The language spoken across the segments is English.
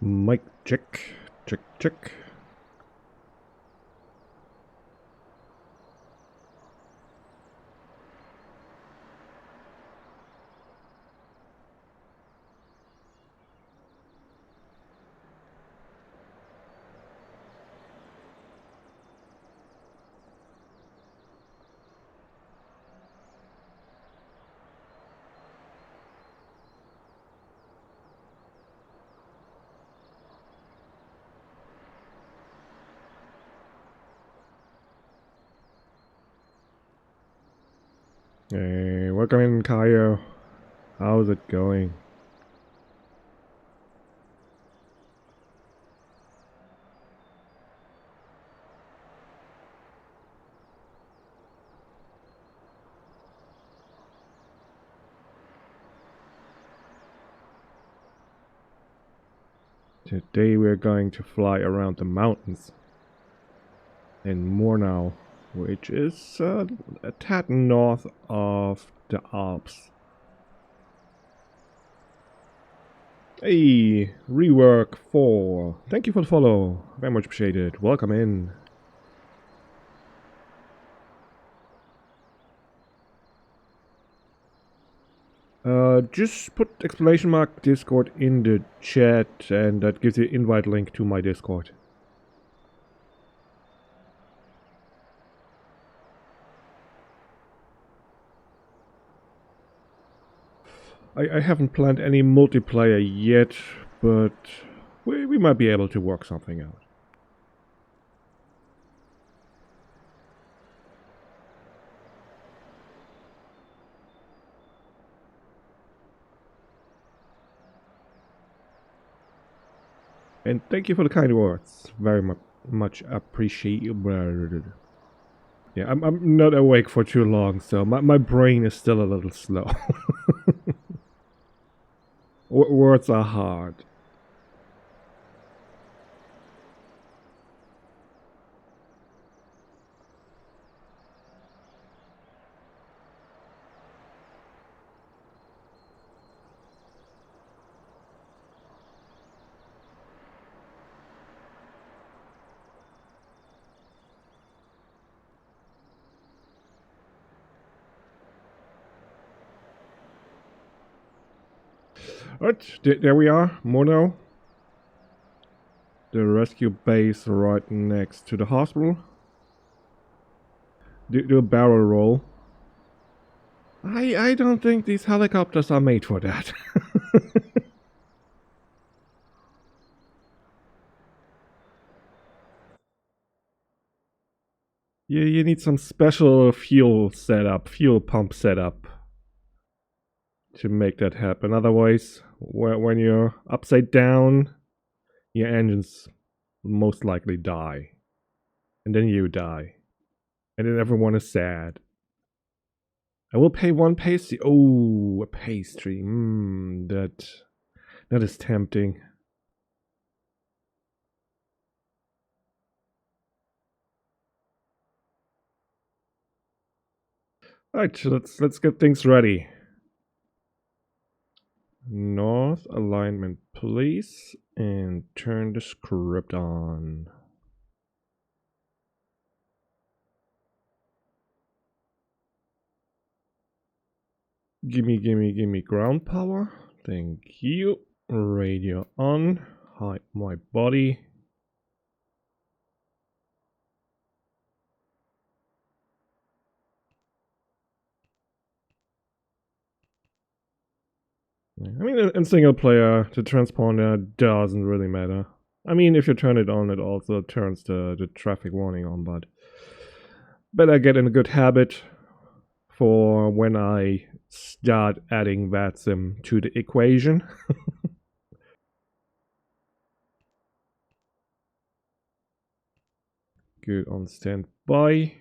Mic check, check, check. Hey, welcome in, Kaio. How's it going? Today we're going to fly around the mountains in Murnau, which is a tad north of the Alps. Hey, Rework 4. Thank you for the follow. Very much appreciated. Welcome in. Just put exclamation mark Discord in the chat and that gives you an invite link to my Discord. I haven't planned any multiplayer yet, but we might be able to work something out. And thank you for the kind words. Very much appreciated. Yeah, I'm not awake for too long, so my brain is still a little slow. Words are hard. Alright, there we are, Mono. The rescue base right next to the hospital. Do a barrel roll. I don't think these helicopters are made for that. You need some special fuel pump setup to make that happen. Otherwise, when you're upside down, your engines most likely die. And then you die. And then everyone is sad. I will pay one pastry. Oh, a pastry. That is tempting. Alright, let's get things ready. North alignment, please, and turn the script on. Gimme ground power. Thank you. Radio on. Hide my body. I mean, in single player, the transponder doesn't really matter. I mean, if you turn it on, it also turns the traffic warning on, but better get in a good habit for when I start adding VATSIM to the equation. Good, on standby.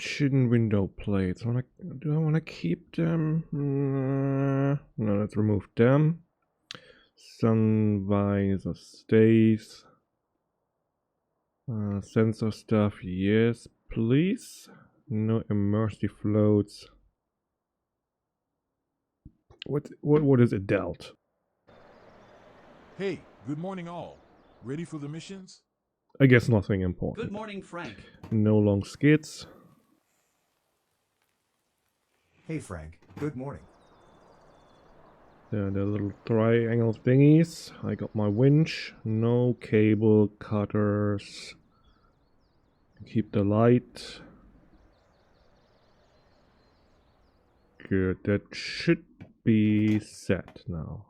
engine window plates. Do I want to keep them? No, let's remove them. Sun visor stays. Sensor stuff, yes, please. No immersive floats. What is adult? Hey, good morning all. Ready for the missions? I guess nothing important. Good morning, Frank. No long skids. Hey Frank, good morning. The little triangle thingies. I got my winch. No cable cutters. Keep the light. Good, that should be set now.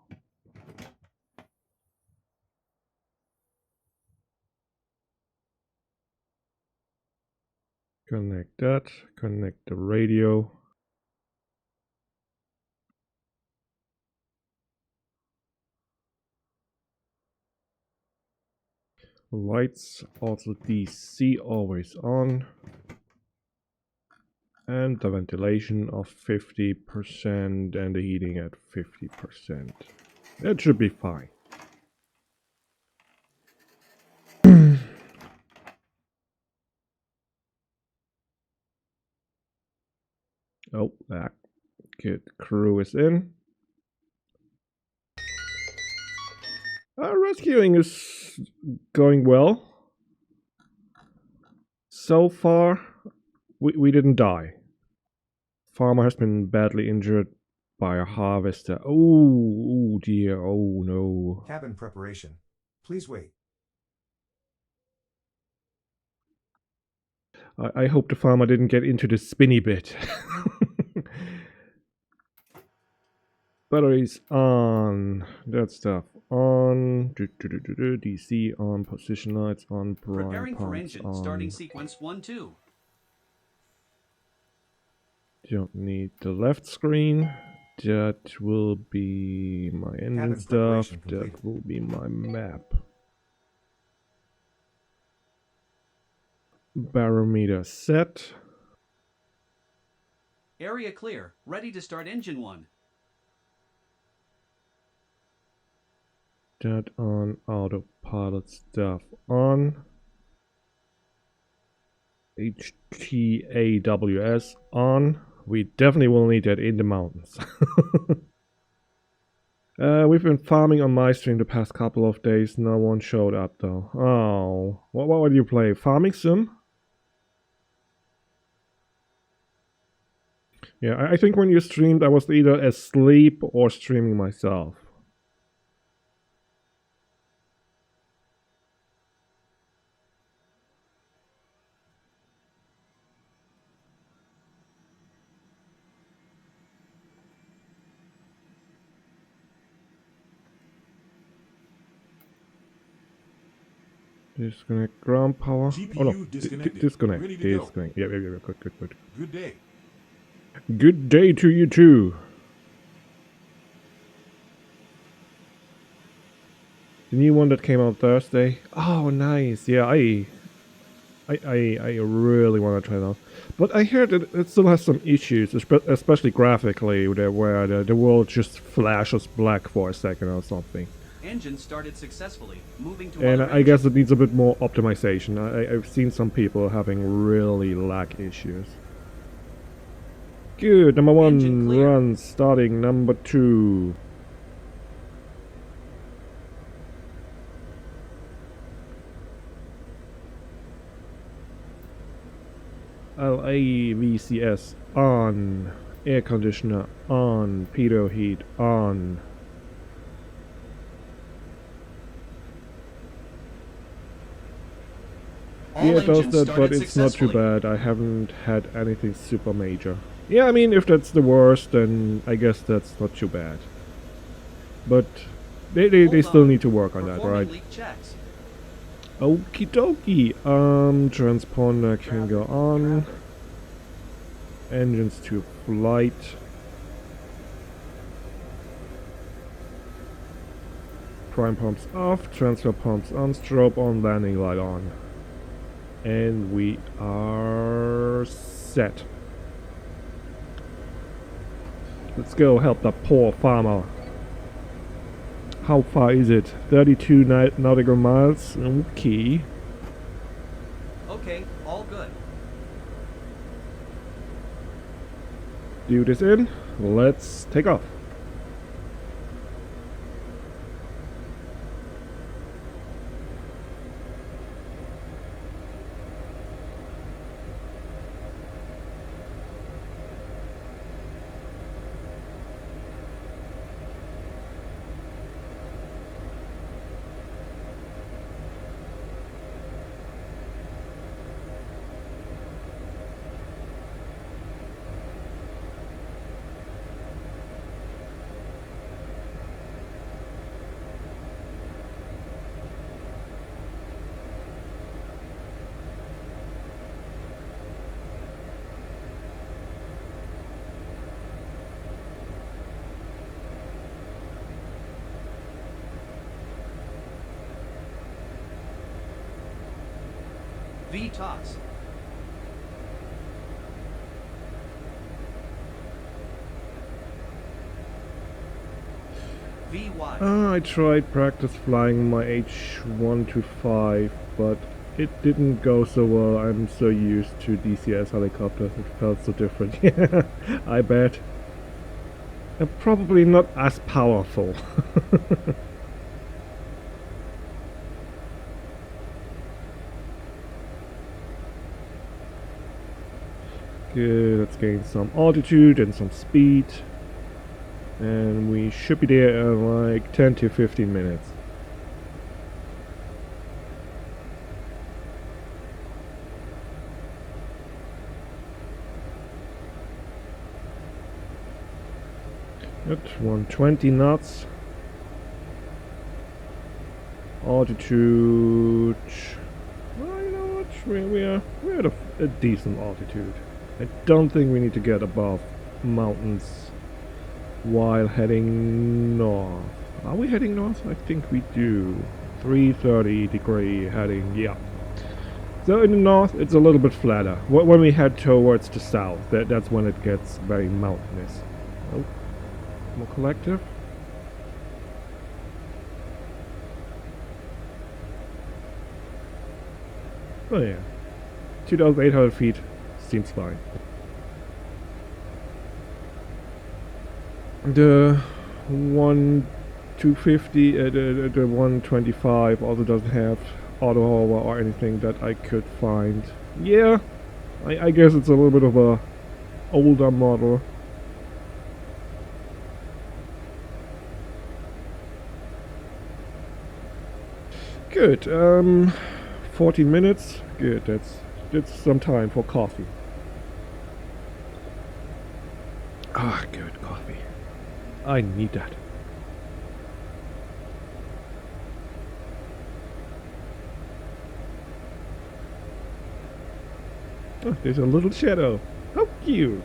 Connect that, connect the radio. Lights, also DC always on. And the ventilation of 50% and the heating at 50%. That should be fine. Oh, that good crew is in. Rescuing is going well. So far, we didn't die. Farmer has been badly injured by a harvester. Oh dear, oh no. Cabin preparation. Please wait. I hope the farmer didn't get into the spinny bit. Batteries on. That stuff on. DC on. Position lights on. Preparing for pumps engine. on. Starting sequence 1-2. Don't need the left screen. That will be my engine Cabin stuff. preparation That complete. will be my map. Barometer set. Area clear. Ready to start engine 1. That on. Autopilot stuff on. HTAWS on. We definitely will need that in the mountains. We've been farming on my stream the past couple of days. No one showed up though. Oh, what would you play? Farming sim? Yeah, I think when you streamed, I was either asleep or streaming myself. Disconnect ground power. GPU Oh no, disconnected. disconnect. Ready to go. Disconnect. Yeah, good. Good day. Good day to you too. The new one that came out Thursday. Oh, nice. Yeah, I really want to try that out. But I heard that it still has some issues, especially graphically, where the world just flashes black for a second or something. Engine started successfully. Moving to And other I guess it needs a bit more optimization. I've seen some people having really lag issues. Good, number Engine 1 clear. run starting, number 2. LAVCS on, air conditioner on, pitot heat on. All Yeah, it does engines that, but started it's not too successfully. bad. I haven't had anything super major. Yeah, I mean, if that's the worst, then I guess that's not too bad. But they Hold still on. need to work on that, Performing right? leak checks. Okie dokie. Transponder can go on. Engines to flight. Prime pumps off, transfer pumps on, strobe on, landing light on. And we are set. Let's go help the poor farmer. How far is it? 32 nautical miles. Okay. Okay, all good. Do this in. Let's take off. V-toss. VY. I tried practice flying my H125, but it didn't go so well. I'm so used to DCS helicopters, it felt so different. Yeah, I bet. And probably not as powerful. Good, let's gain some altitude and some speed. And we should be there in like 10 to 15 minutes. At 120 knots. Altitude. Well, you know what? We're at a decent altitude. I don't think we need to get above mountains while heading north. Are we heading north? I think we do. 330-degree heading, yeah. So in the north, it's a little bit flatter. When we head towards the south, that's when it gets very mountainous. Oh, more collective. Oh yeah, 2,800 feet seems fine. The 250, the 125 also doesn't have auto hover or anything that I could find. Yeah, I guess it's a little bit of a older model. Good. 14 minutes. Good. That's some time for coffee. Ah, good coffee. I need that. Oh, there's a little shadow. How cute.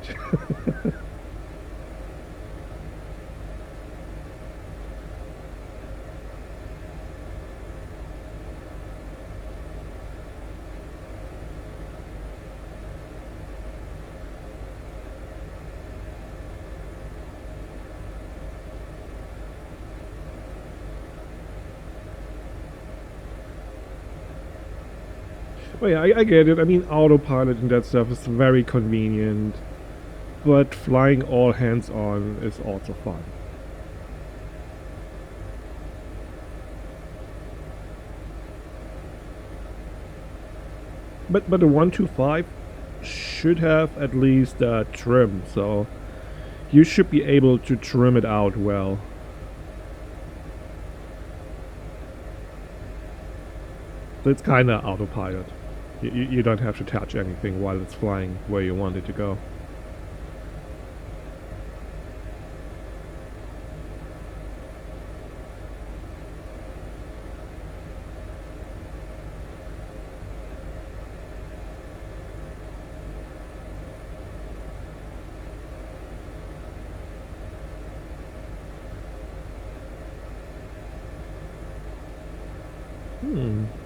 Well, yeah, I get it. I mean, autopilot and that stuff is very convenient, but flying all hands on is also fun. But the 125 should have at least trim, so you should be able to trim it out well. So it's kinda autopilot. You don't have to touch anything while it's flying where you want it to go.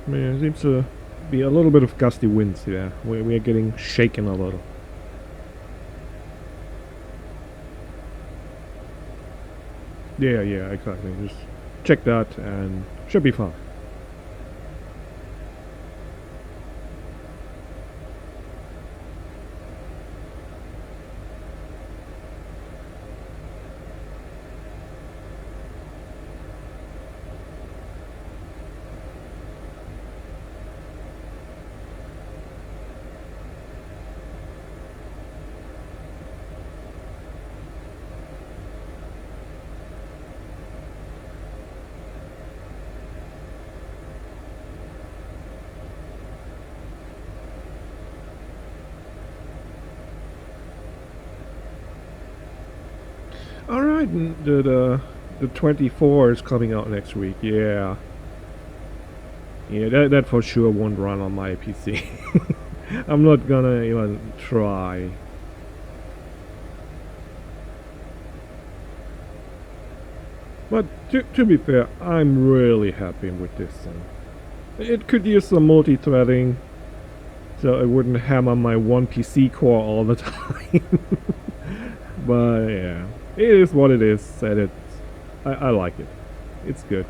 There seems to be a little bit of gusty winds here. We're getting shaken a little. Yeah, yeah, exactly. Just check that and should be fine. All right, the 24 is coming out next week. Yeah, yeah, that for sure won't run on my PC. I'm not gonna even try. But to be fair, I'm really happy with this thing. It could use some multi-threading, so it wouldn't hammer my one PC core all the time. But yeah, it is what it is, and I like it. It's good.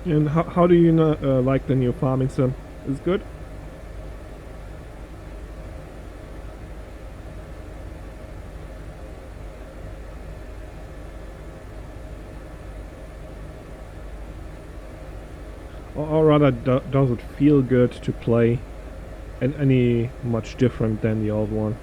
And how do you not like the new farming sim? Is it good? Or rather, does it feel good to play? And any much different than the old one?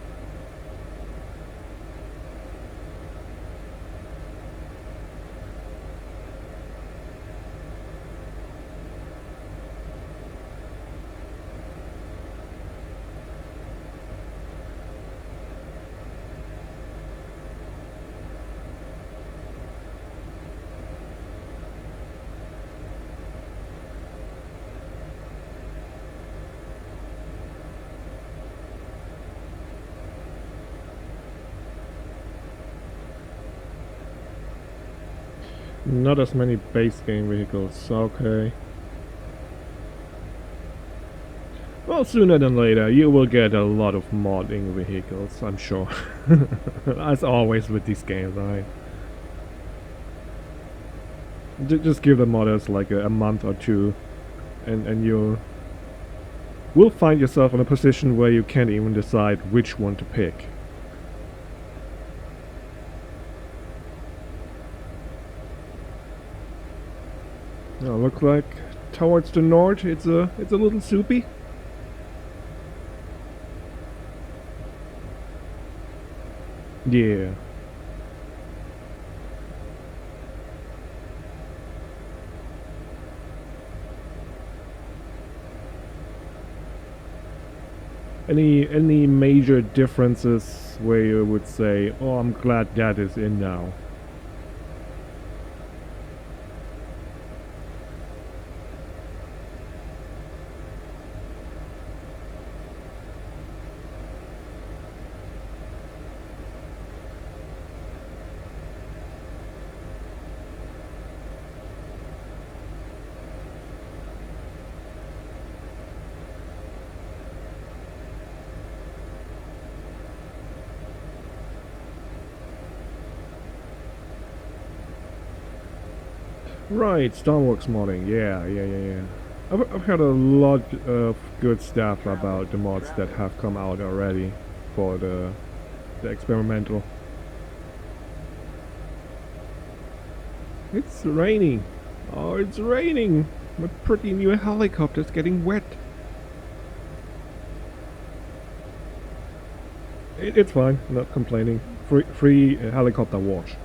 Not as many base game vehicles, okay. Well, sooner than later, you will get a lot of modding vehicles, I'm sure. As always with these games, right? Just give the modders like a month or two, and you will find yourself in a position where you can't even decide which one to pick. Now, looks like towards the north it's a little soupy. Yeah. Any major differences where you would say, "Oh, I'm glad that is in now"? Right, Stoneworks modding, yeah. I've heard a lot of good stuff about the mods that have come out already for the experimental. It's raining. Oh, it's raining. My pretty new helicopter's getting wet. It's fine, not complaining. Free helicopter wash.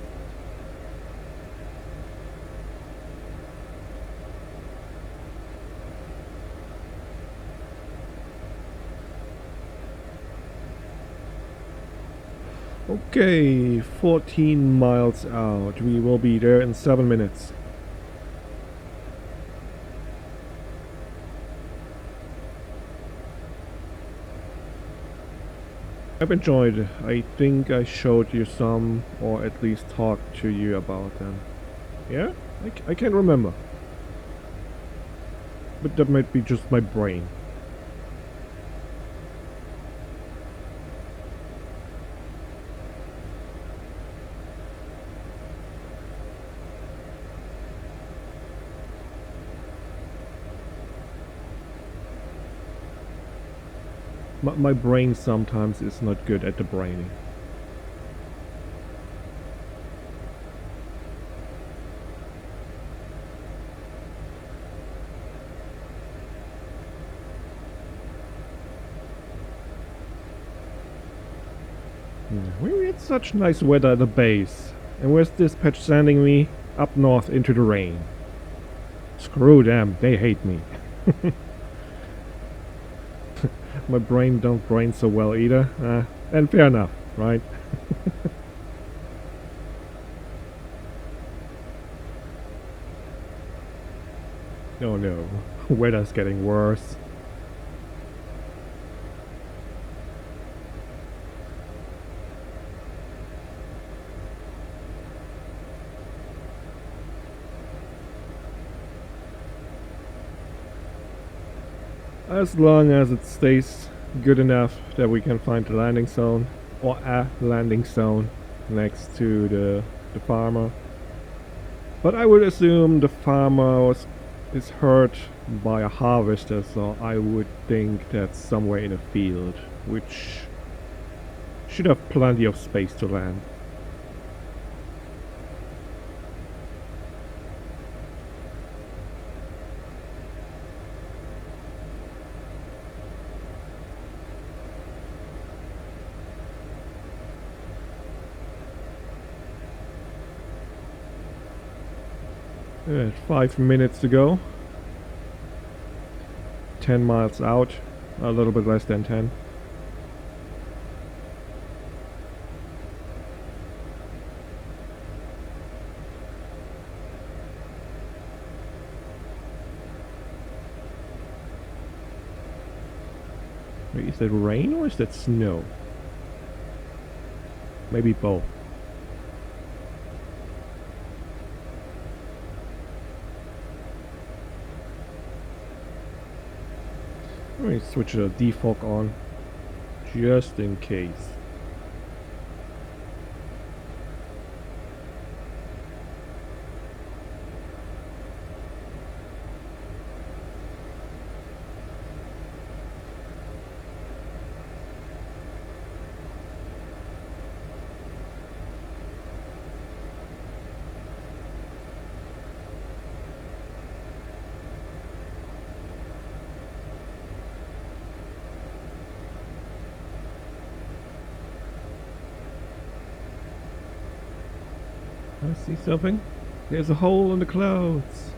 Okay, 14 miles out. We will be there in 7 minutes. I've enjoyed. I think I showed you some, or at least talked to you about them. Yeah? I can't remember. But that might be just my brain. My brain sometimes is not good at the braining. We had such nice weather at the base. And where's dispatch sending me? Up north into the rain. Screw them, they hate me. My brain don't brain so well either. And fair enough, right? Oh no, weather's getting worse. As long as it stays good enough that we can find the landing zone, or a landing zone next to the farmer. But I would assume the farmer is hurt by a harvester, so I would think that's somewhere in a field, which should have plenty of space to land. Yeah, 5 minutes to go. 10 miles out, a little bit less than 10. Wait, is that rain or is that snow? Maybe both. Let me switch the defog on, just in case. I see something. There's a hole in the clouds.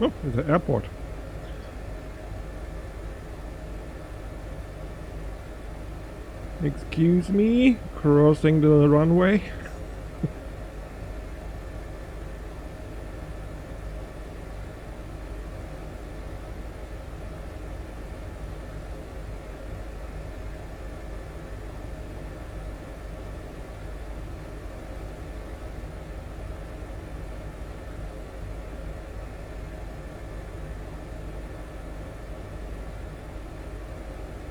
Oh, there's an airport. Excuse me, crossing the runway.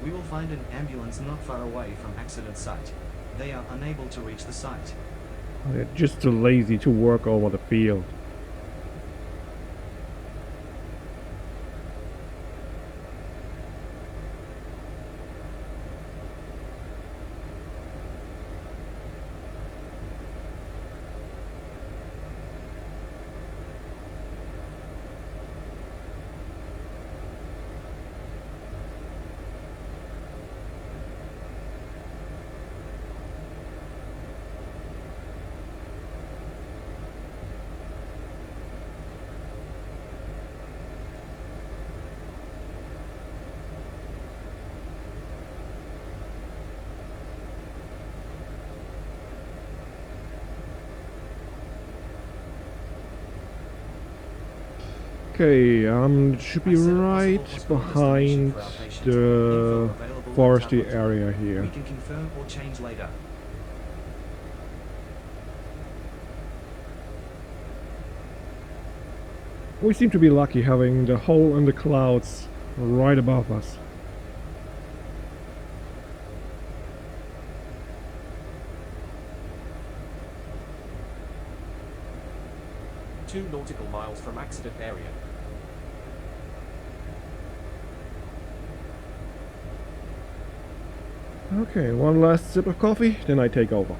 We will find an ambulance not far away from accident site. They are unable to reach the site. They're just too lazy to work over the field. Okay, it should be I set a possible right hospital destination behind for our patient. the Info available in foresty tablet. area We here. can confirm or change later. We seem to be lucky having the hole in the clouds right above us. Two nautical miles from accident area. Okay, one last sip of coffee, then I take over.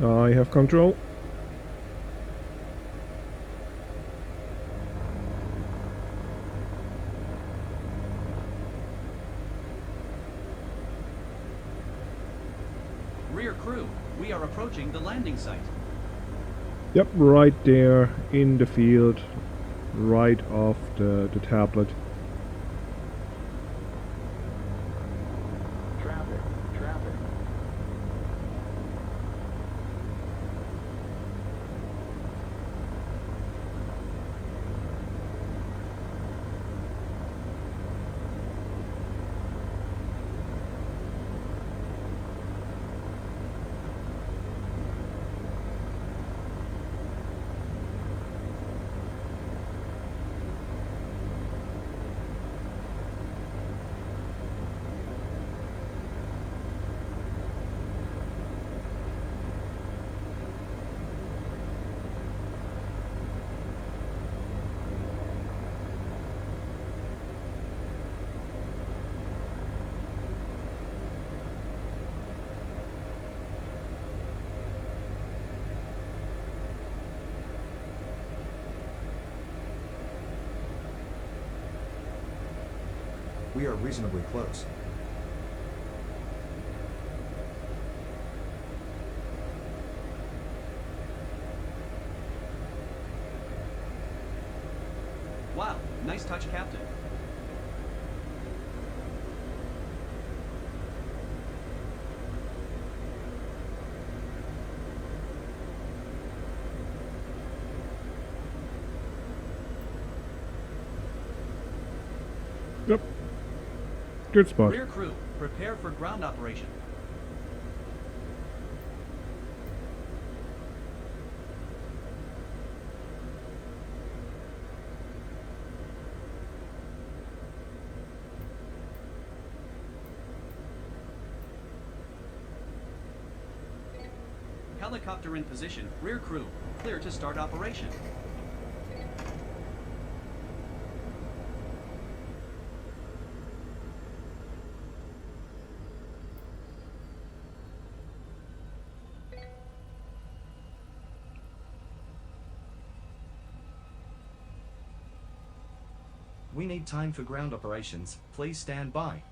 I have control. Rear crew, we are approaching the landing site. Yep, right there in the field, right off the tablet. Traffic. We are reasonably close. Wow, nice touch, Captain. Yep. Good spot. Rear crew, prepare for ground operation. Helicopter in position. Rear crew, clear to start operation. We need time for ground operations. Please stand by.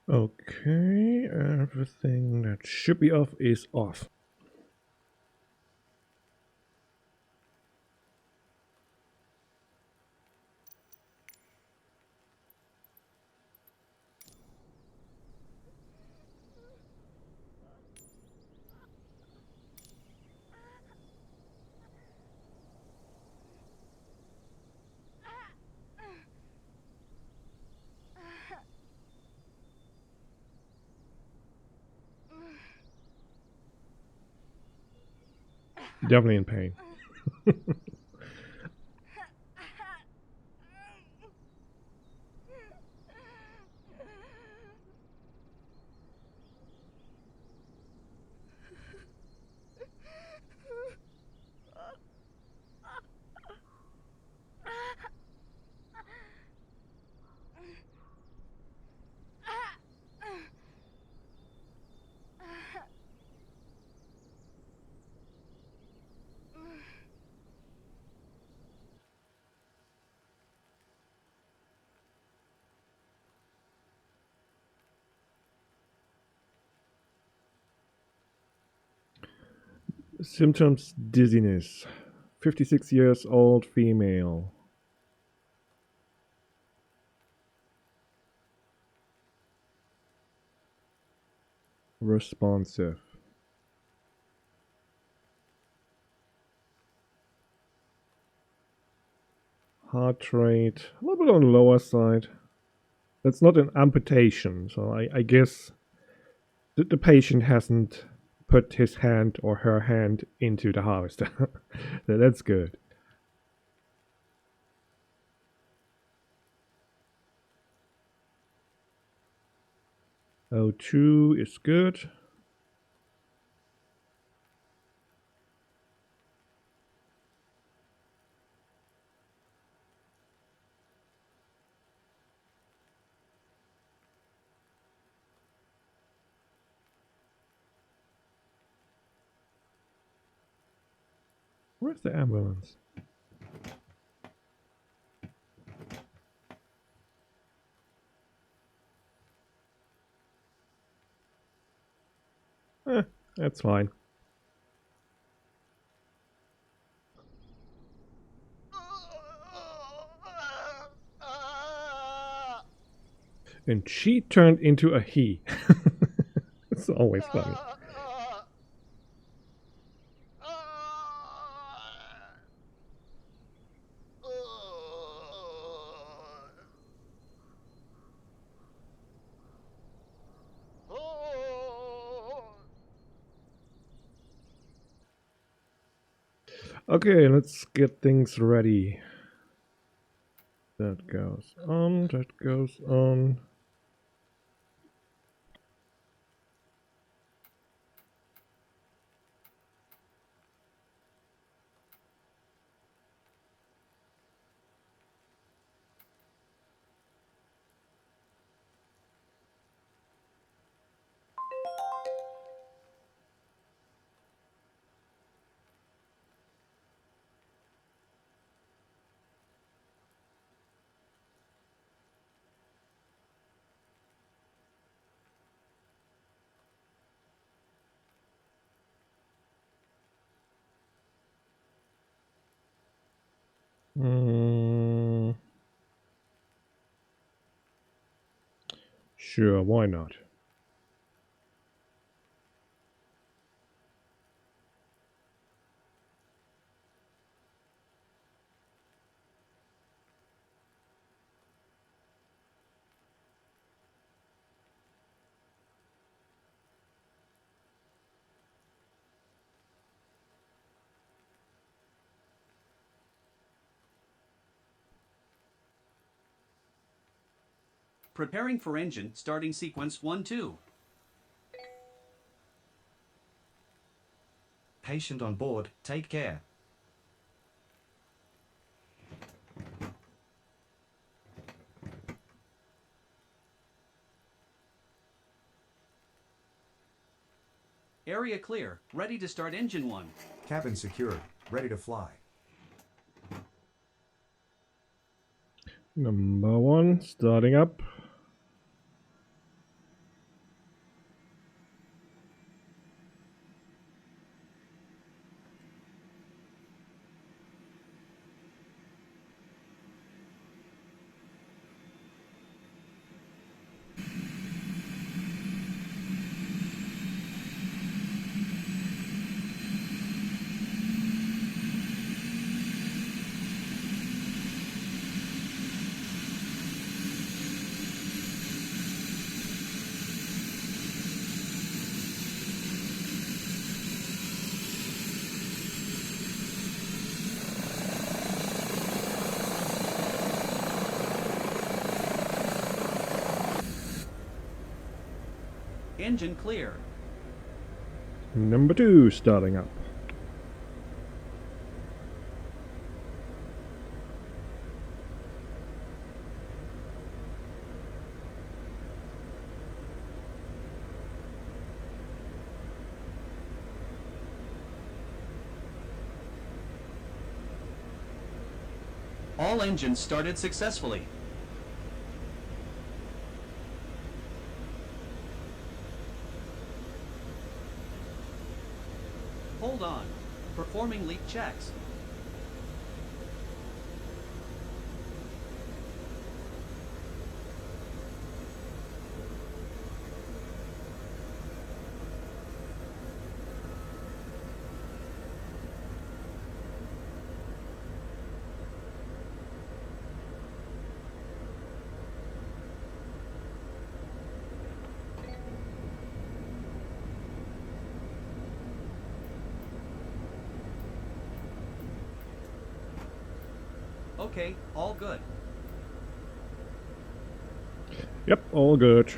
Okay, everything that should be off is off. Definitely in pain. Symptoms dizziness. 56 years old female. Responsive. Heart rate a little bit on the lower side. That's not an amputation, so I guess the patient hasn't put his hand or her hand into the harvester. That's good. O2 is good. Where's the ambulance? That's fine. And she turned into a he. It's always funny. Okay, let's get things ready. That goes on, that goes on. Sure, why not? Preparing for engine, starting sequence 1-2. Patient on board, take care. Area clear, ready to start engine 1. Cabin secured. Ready to fly. Number 1, starting up. Engine clear. Number 2, starting up. All engines started successfully. Hold on. Performing leak checks. Okay, all good. Yep, all good.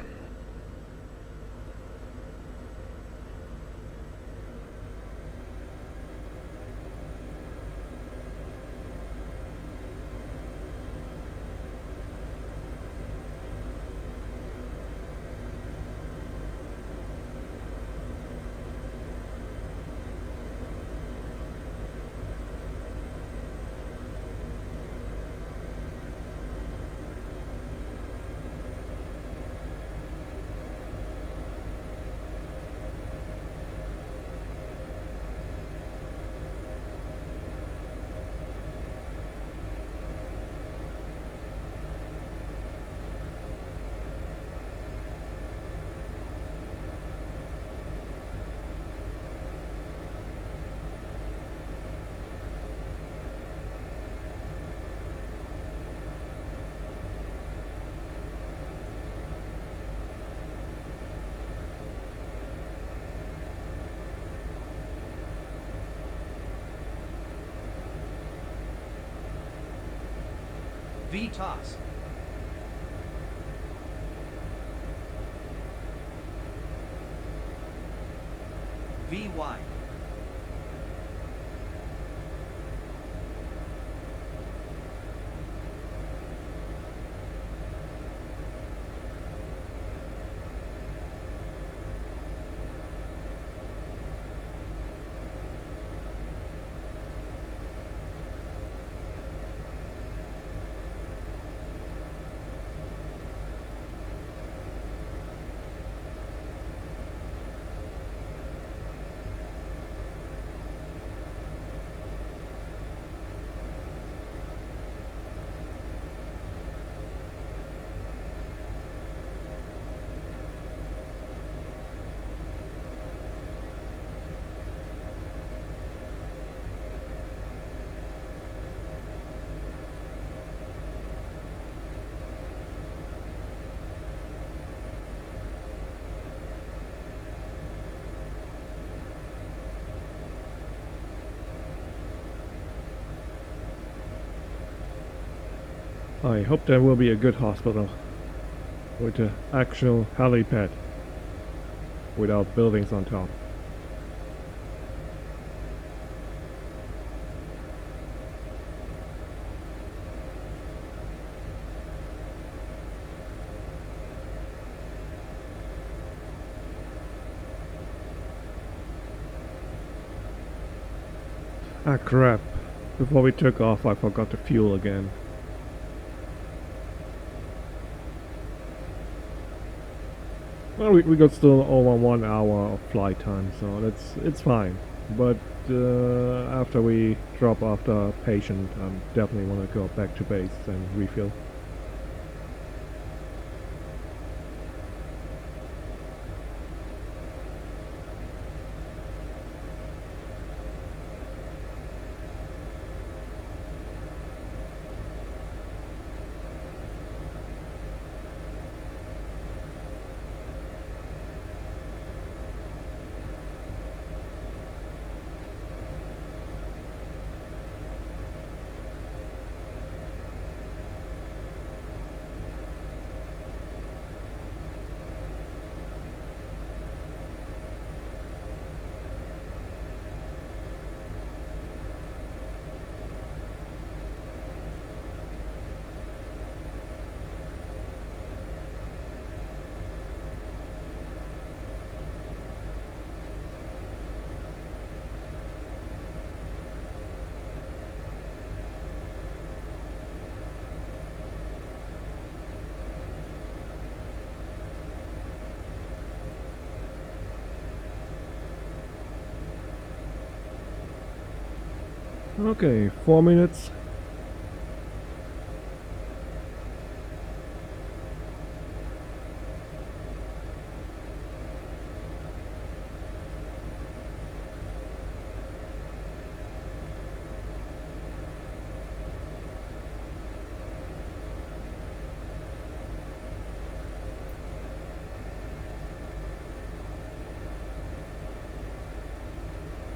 VTOS. VY. I hope there will be a good hospital with an actual helipad without buildings on top. Ah crap, before we took off I forgot to fuel again. Well, we got still over 1 hour of flight time, so it's fine. But after we drop off the patient, I definitely want to go back to base and refuel. Okay, 4 minutes.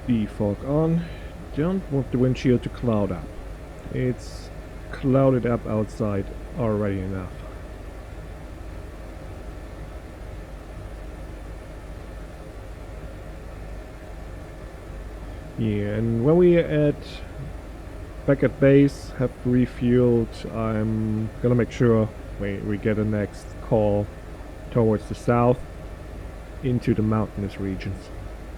Defog on. Don't want the windshield to cloud up. It's clouded up outside already enough. Yeah, and when we back at base, have refueled, I'm gonna make sure we get a next call towards the south into the mountainous regions.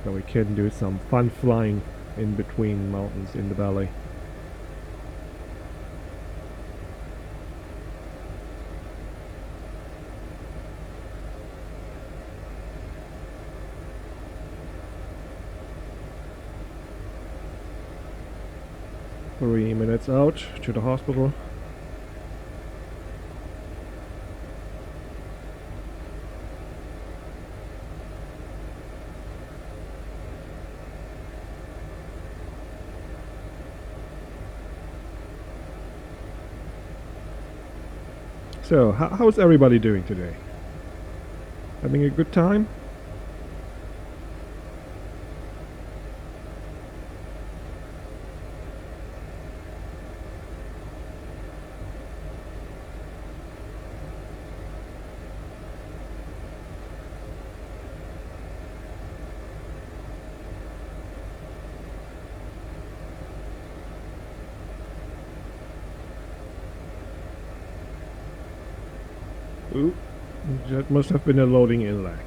So we can do some fun flying in between mountains in the valley. Three minutes out to the hospital. So, how's everybody doing today? Having a good time? Ooh, that must have been a loading in lag.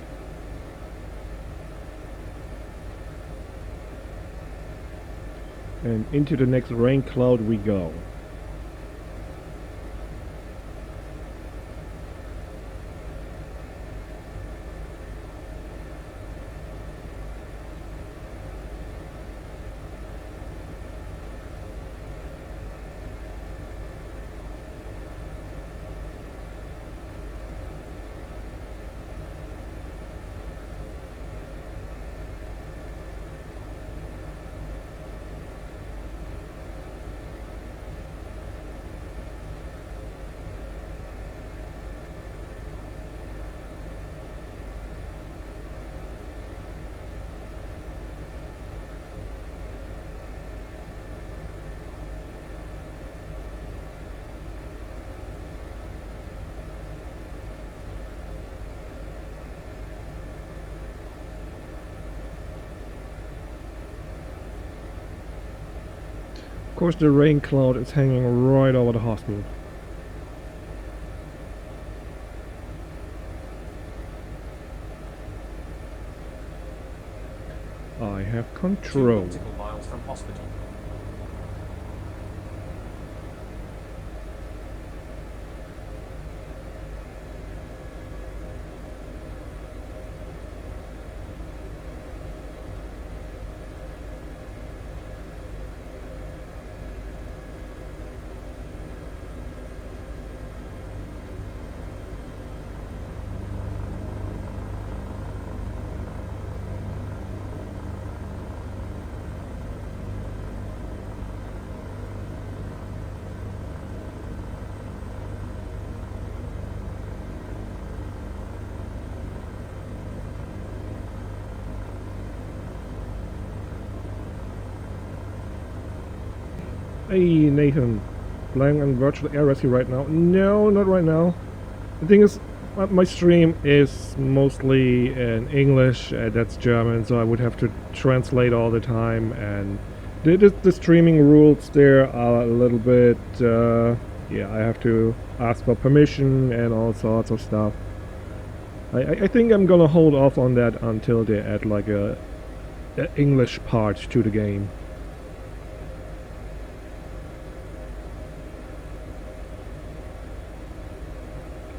And into the next rain cloud we go. Of course, the rain cloud is hanging right over the hospital. I have 2 control. nautical miles from hospital. Hey Nathan, playing on virtual air rescue right now? No, not right now. The thing is, my stream is mostly in English, that's German, so I would have to translate all the time, and the streaming rules there are a little bit, yeah, I have to ask for permission and all sorts of stuff. I think I'm gonna hold off on that until they add like a English part to the game.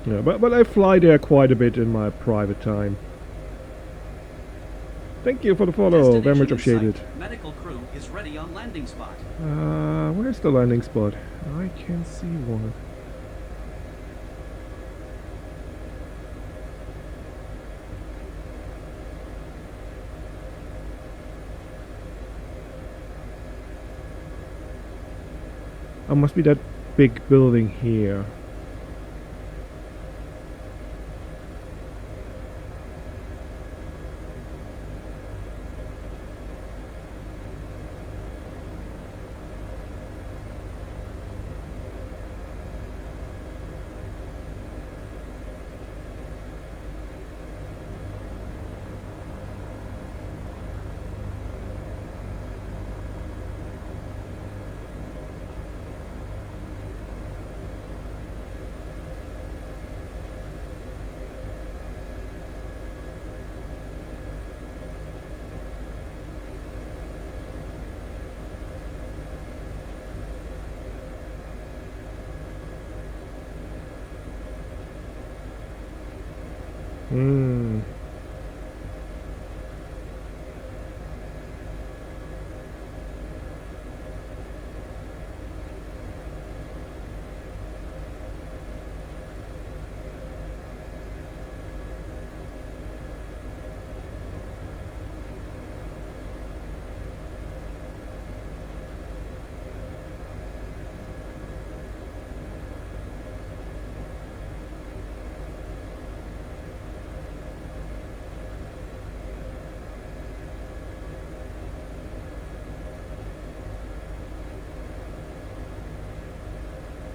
Yeah, but I fly there quite a bit in my private time. Thank you for the follow. Very much Destination appreciated. site. Medical crew is ready on landing spot. Where's the landing spot? I can see one. Oh, must be that big building here. Hmm.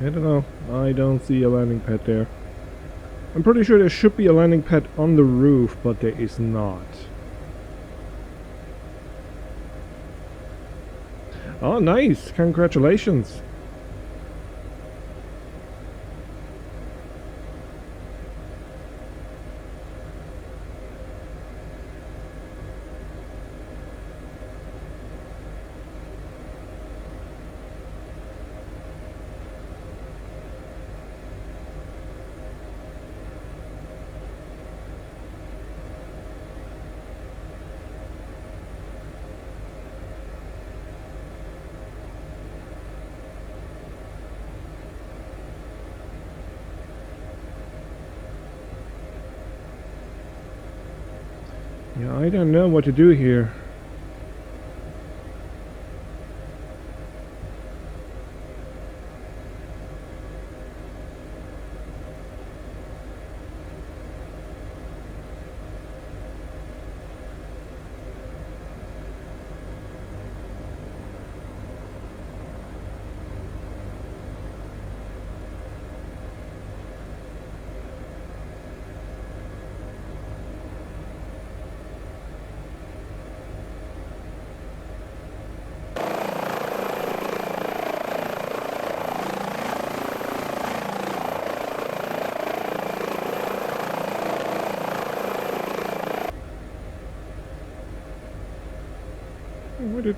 I don't know. I don't see a landing pad there. I'm pretty sure there should be a landing pad on the roof, but there is not. Oh, nice! Congratulations! Yeah, I don't know what to do here. Where did...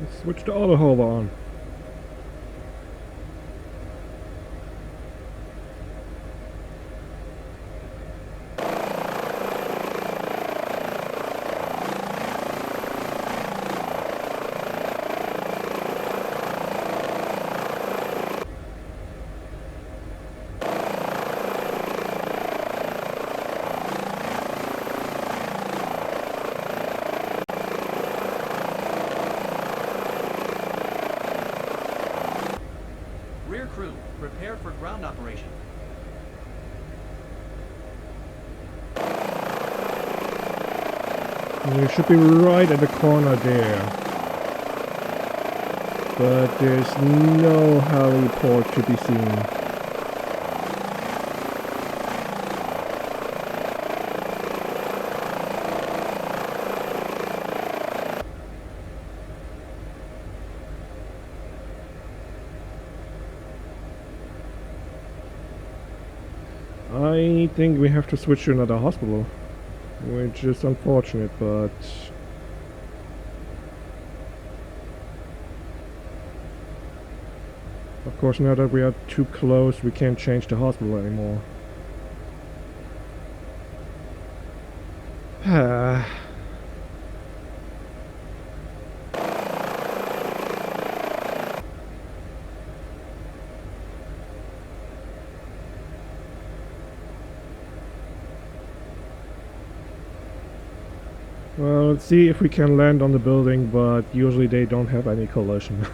Let's switch the auto hover on. Rear crew, prepare for ground operation. You should be right at the corner there. But there's no heliport to be seen. I think we have to switch to another hospital, which is unfortunate, but of course now that we are too close, we can't change the hospital anymore. Let's see if we can land on the building, but usually they don't have any collision.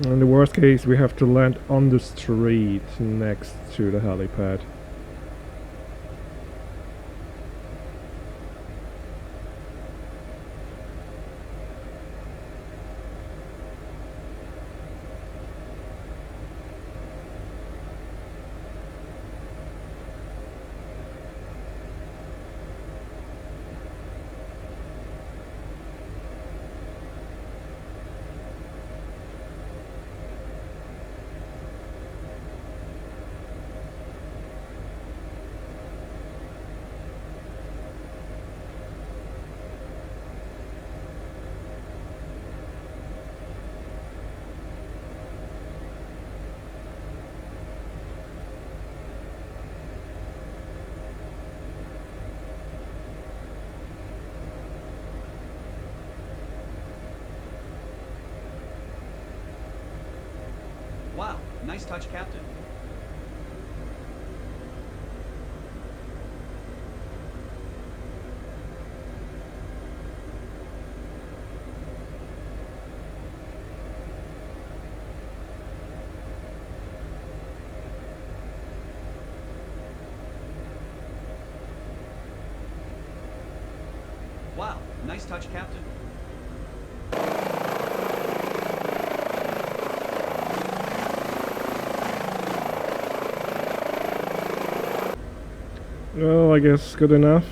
In the worst case, we have to land on the street next to the helipad. Wow, nice touch, Captain. Wow, nice touch, Captain. Well, I guess good enough.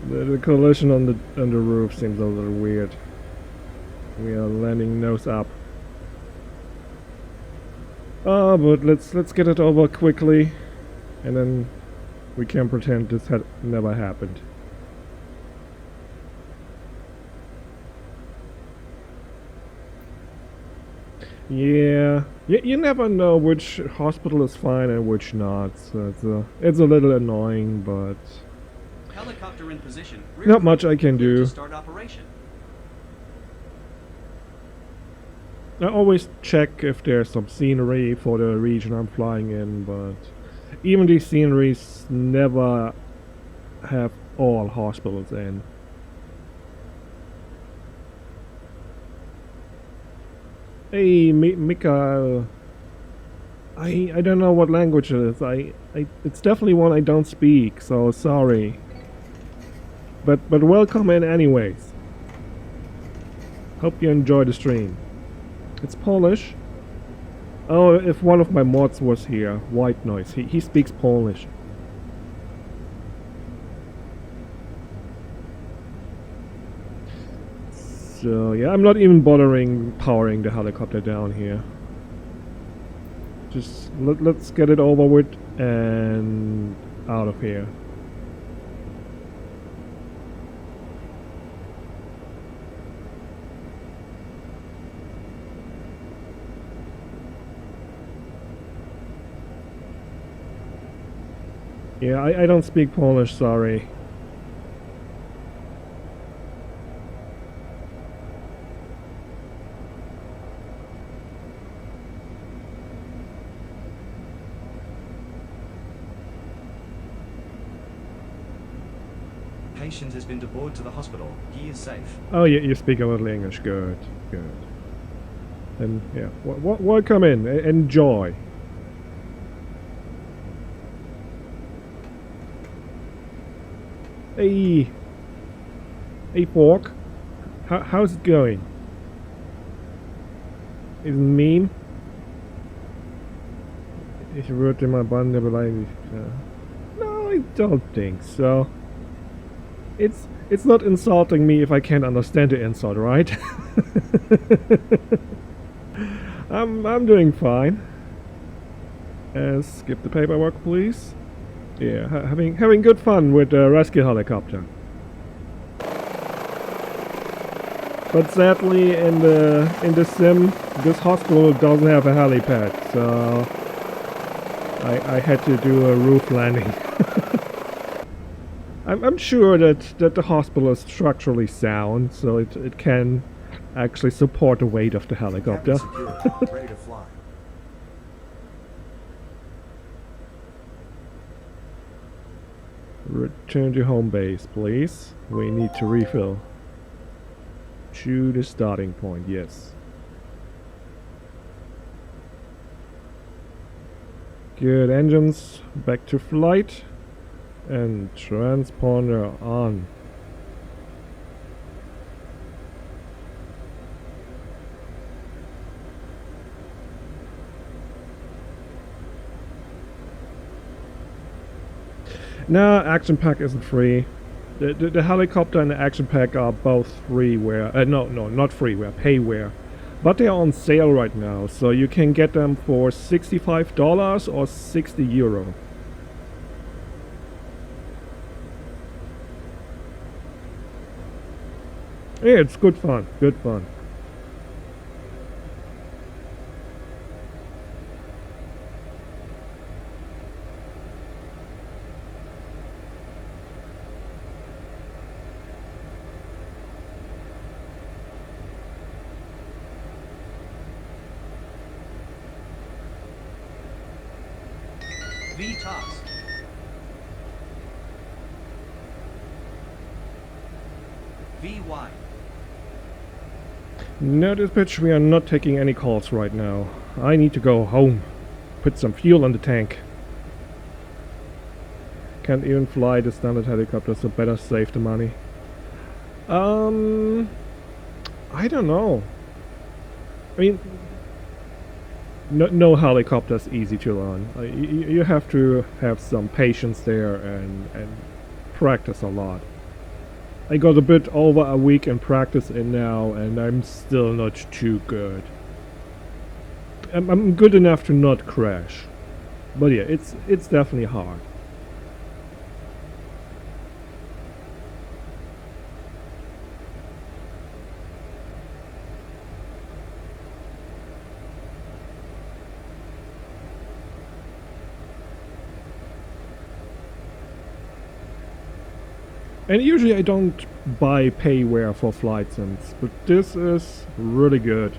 The collision on the roof seems a little weird. We are landing nose up. But let's get it over quickly, and then we can pretend this had never happened. Yeah, you never know which hospital is fine and which not, so it's a little annoying, but Helicopter in position. not much I can Clear do. to start operation. I always check if there's some scenery for the region I'm flying in, but even these sceneries never have all hospitals in. Hey, Mikael. I don't know what language it is. It's definitely one I don't speak, so sorry. But welcome in anyways. Hope you enjoy the stream. It's Polish. Oh, if one of my mods was here, White Noise. He speaks Polish. So yeah, I'm not even bothering powering the helicopter down here. Just let's get it over with and out of here. Yeah, I don't speak Polish, sorry. Patient has been deboarded to the hospital. He is safe. Oh, you speak a little English. Good, good. And yeah, welcome in. Enjoy. Hey, hey, Fork. How's it going? Ist ein Meme? Ich würde mal Bande beleidigt. No, I don't think so. It's not insulting me if I can't understand the insult, right? I'm doing fine. Skip the paperwork, please. Yeah, having good fun with the rescue helicopter. But sadly, in the sim, this hospital doesn't have a helipad, so I had to do a roof landing. I'm sure that the hospital is structurally sound, so it can actually support the weight of the helicopter. Cabin secure. Ready to fly. Return to home base, please. We need to refill. To the starting point, yes. Good, engines back to flight. And transponder on. No, action pack isn't free. The helicopter and the action pack are both freeware. No, not freeware, payware. But they are on sale right now, so you can get them for $65 or €60. Yeah, it's good fun, good fun. V-tops. VY. No dispatch, we are not taking any calls right now. I need to go home. Put some fuel on the tank. Can't even fly the standard helicopter, so better save the money. I don't know. I mean, no helicopter's easy to learn. You have to have some patience there and practice a lot. I got a bit over a week in practice in now, and I'm still not too good. I'm good enough to not crash, but yeah, it's definitely hard. And usually I don't buy payware for flight sims, but this is really good.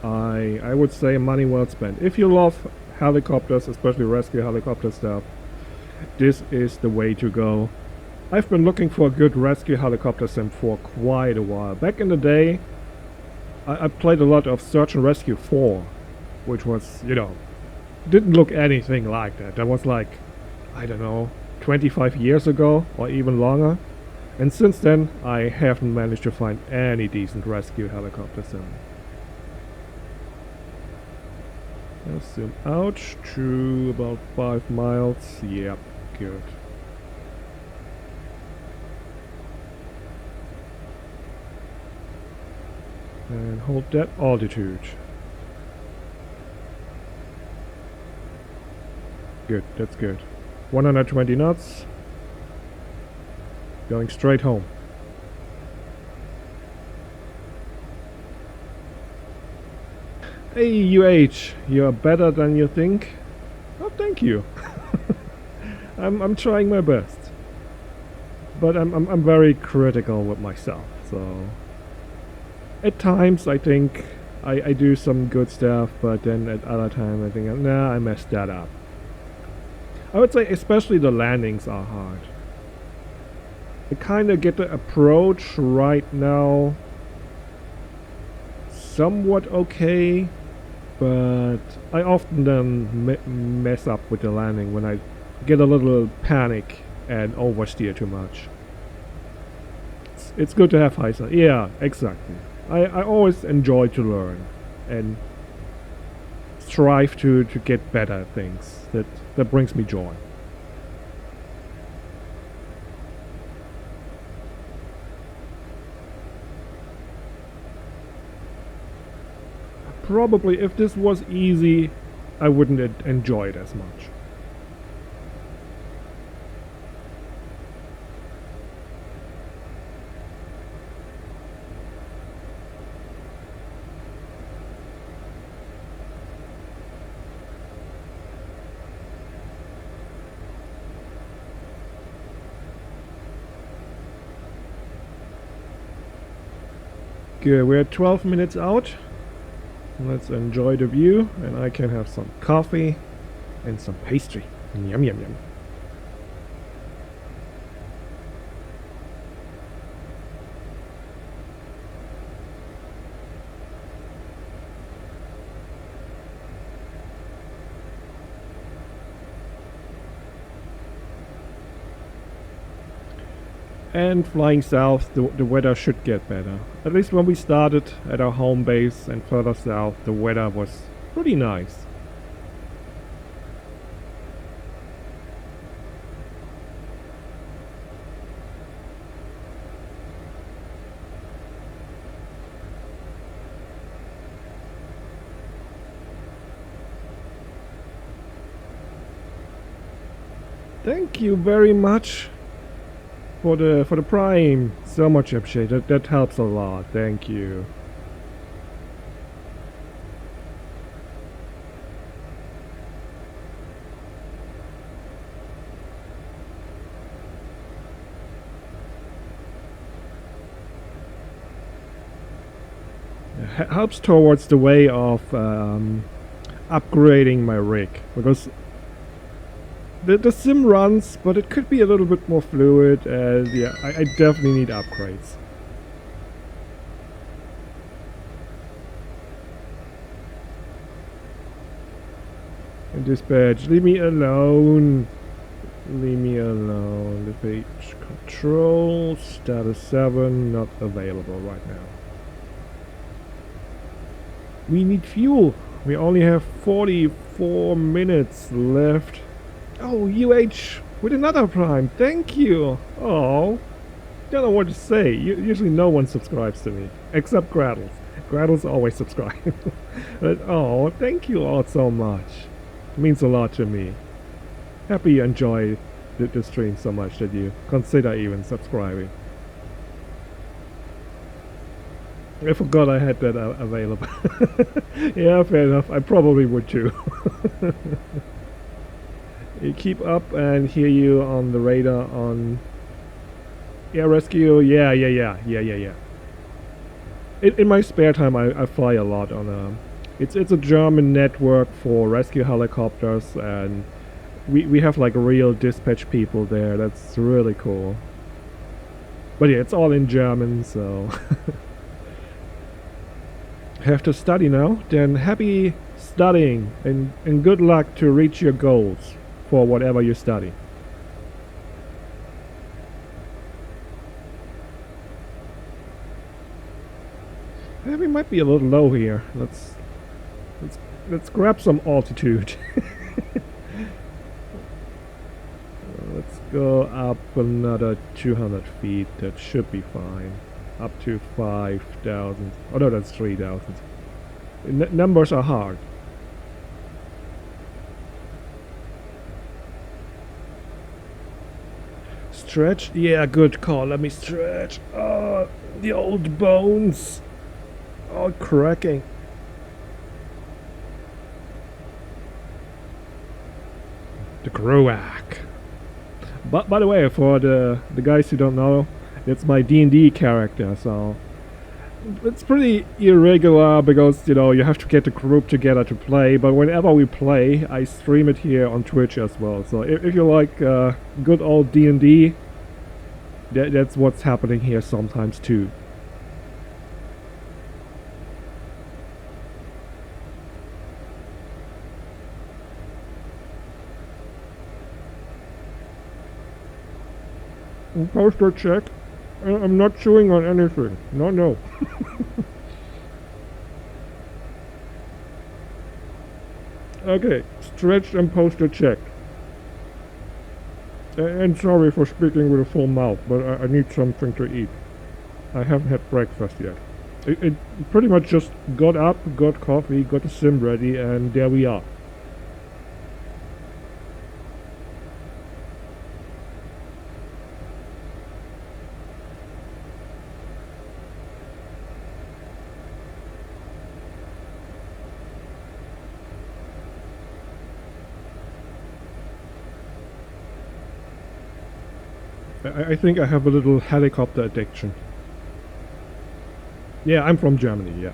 I would say money well spent. If you love helicopters, especially rescue helicopter stuff, this is the way to go. I've been looking for a good rescue helicopter sim for quite a while. Back in the day, I played a lot of Search and Rescue 4, which was, you know, didn't look anything like that. That was like, I don't know, 25 years ago or even longer, and since then I haven't managed to find any decent rescue helicopter sim. Let's zoom out to about 5 miles. Yep, good. And hold that altitude. Good, that's good. 120 knots. Going straight home. Hey UH, you're better than you think. Oh, thank you. I'm trying my best. But I'm very critical with myself, so at times I think I do some good stuff, but then at other times I think, nah, I messed that up. I would say especially the landings are hard. I kinda get the approach right now somewhat okay, but I often then mess up with the landing when I get a little panic and oversteer too much. It's good to have high side. Yeah, exactly. I always enjoy to learn and strive to get better at things. That brings me joy. Probably if this was easy, I wouldn't enjoy it as much. Good, we're 12 minutes out. Let's enjoy the view, and I can have some coffee and some pastry. Yum yum yum. And flying south, the weather should get better. At least when we started at our home base and further south, the weather was pretty nice. Thank you very much for the Prime. So much appreciated. That helps a lot. Thank you. Helps towards the way of upgrading my rig, because the sim runs, but it could be a little bit more fluid, and yeah, I definitely need upgrades. And dispatch, leave me alone. Leave me alone. The page control, status 7, not available right now. We need fuel. We only have 44 minutes left. Oh, UH with another Prime. Thank you. Oh, don't know what to say. Usually no one subscribes to me, except Graddles. Graddles always subscribe. But oh, thank you all so much. It means a lot to me. Happy you enjoy the stream so much that you consider even subscribing. I forgot I had that available. Yeah, fair enough. I probably would too. You keep up and hear you on the radar on air rescue. Yeah. In my spare time, I fly a lot on a. It's a German network for rescue helicopters, and we have like real dispatch people there. That's really cool. But yeah, it's all in German, so. Have to study now? Then happy studying and good luck to reach your goals for whatever you study. We might be a little low here. Let's grab some altitude. Let's go up another 200 feet. That should be fine. Up to 5,000. Oh no, that's 3,000. Numbers are hard. Stretch? Yeah, good call. Let me stretch. Oh, the old bones. Oh, cracking. The Gruak. But by the way, for the guys who don't know, it's my D&D character, so it's pretty irregular because, you know, you have to get the group together to play, but whenever we play, I stream it here on Twitch as well. So if you like good old D&D, that's what's happening here sometimes too. Poster check. I'm not chewing on anything. No. Okay, stretched and poster check. And sorry for speaking with a full mouth, but I need something to eat. I haven't had breakfast yet. It pretty much just got up, got coffee, got the sim ready, and there we are. I think I have a little helicopter addiction. Yeah, I'm from Germany, yeah.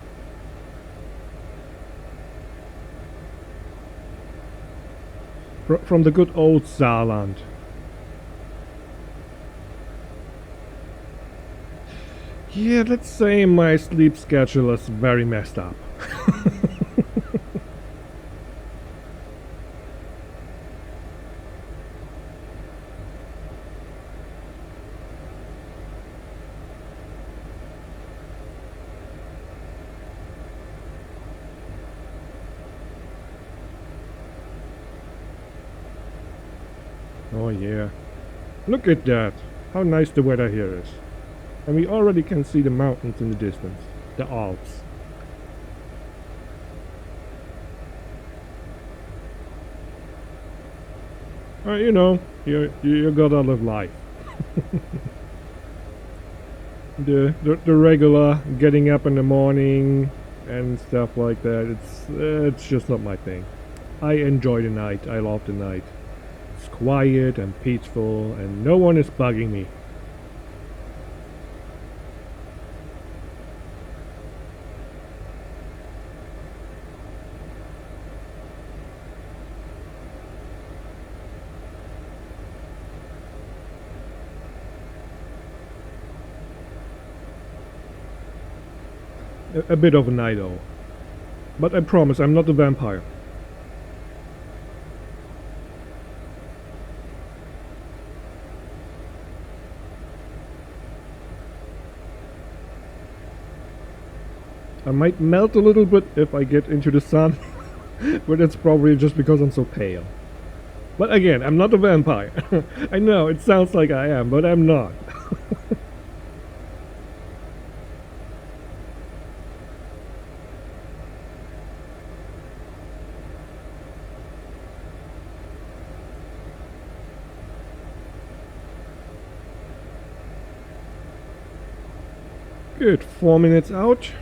From the good old Saarland. Yeah, let's say my sleep schedule is very messed up. Oh yeah. Look at that. How nice the weather here is. And we already can see the mountains in the distance. The Alps. You know, you gotta live life. the regular getting up in the morning and stuff like that. It's just not my thing. I enjoy the night. I love the night. It's quiet and peaceful, and no one is bugging me. A bit of a night owl. But I promise I'm not a vampire. I might melt a little bit if I get into the sun, but it's probably just because I'm so pale. But again, I'm not a vampire. I know, it sounds like I am, but I'm not. Good, 4 minutes out.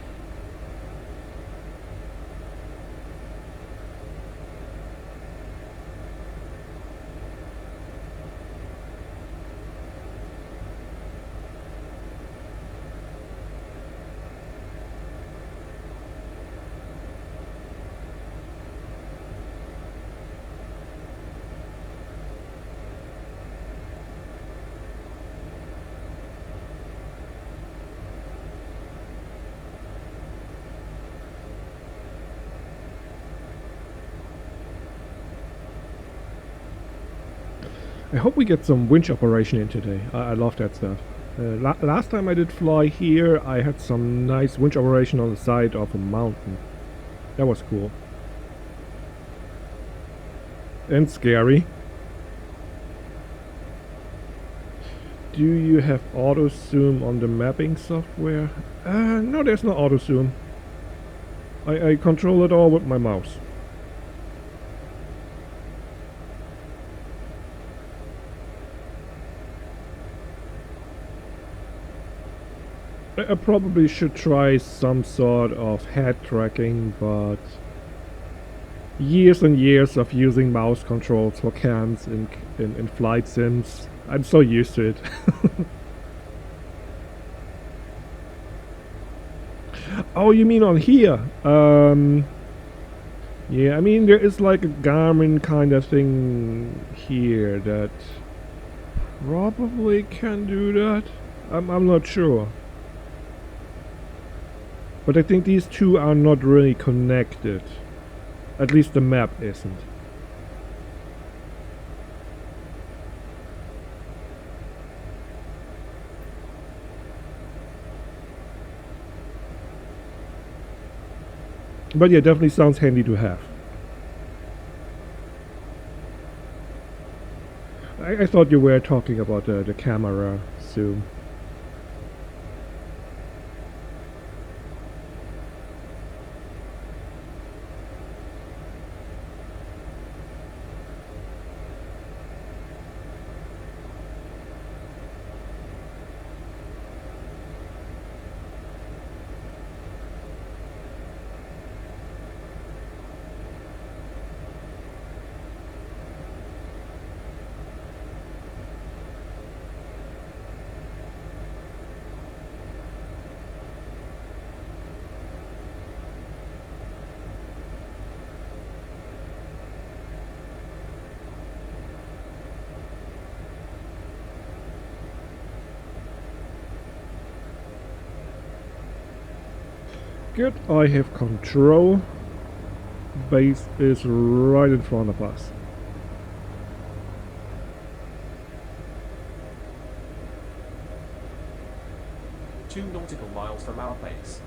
I hope we get some winch operation in today. I love that stuff. Last time I did fly here, I had some nice winch operation on the side of a mountain. That was cool. And scary. Do you have auto zoom on the mapping software? No, there's no auto zoom. I control it all with my mouse. I probably should try some sort of head tracking, but years and years of using mouse controls for cams in flight sims, I'm so used to it. Oh, you mean on here? Yeah, I mean there is like a Garmin kind of thing here that probably can do that. I'm not sure. But I think these two are not really connected. At least the map isn't. But yeah, definitely sounds handy to have. I thought you were talking about the camera zoom. Good, I have control. Base is right in front of us. Two nautical miles from our base.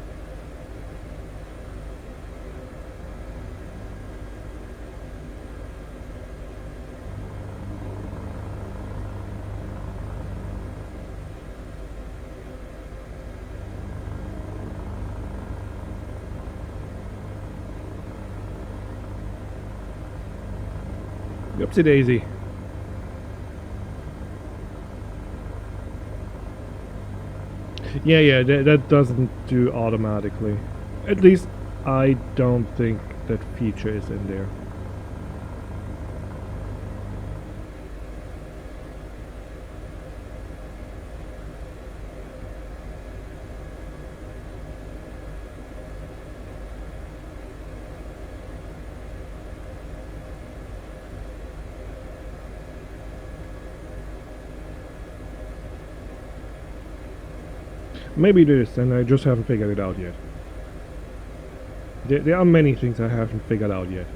Oopsie daisy. Yeah, that doesn't do automatically. At least I don't think that feature is in there. Maybe it is, and I just haven't figured it out yet. There are many things I haven't figured out yet.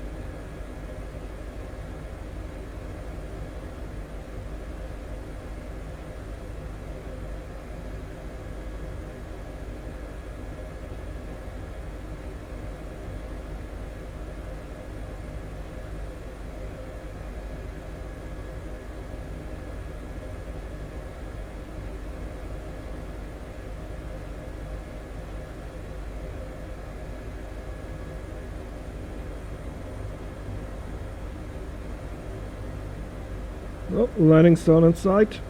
Oh, landing zone in sight.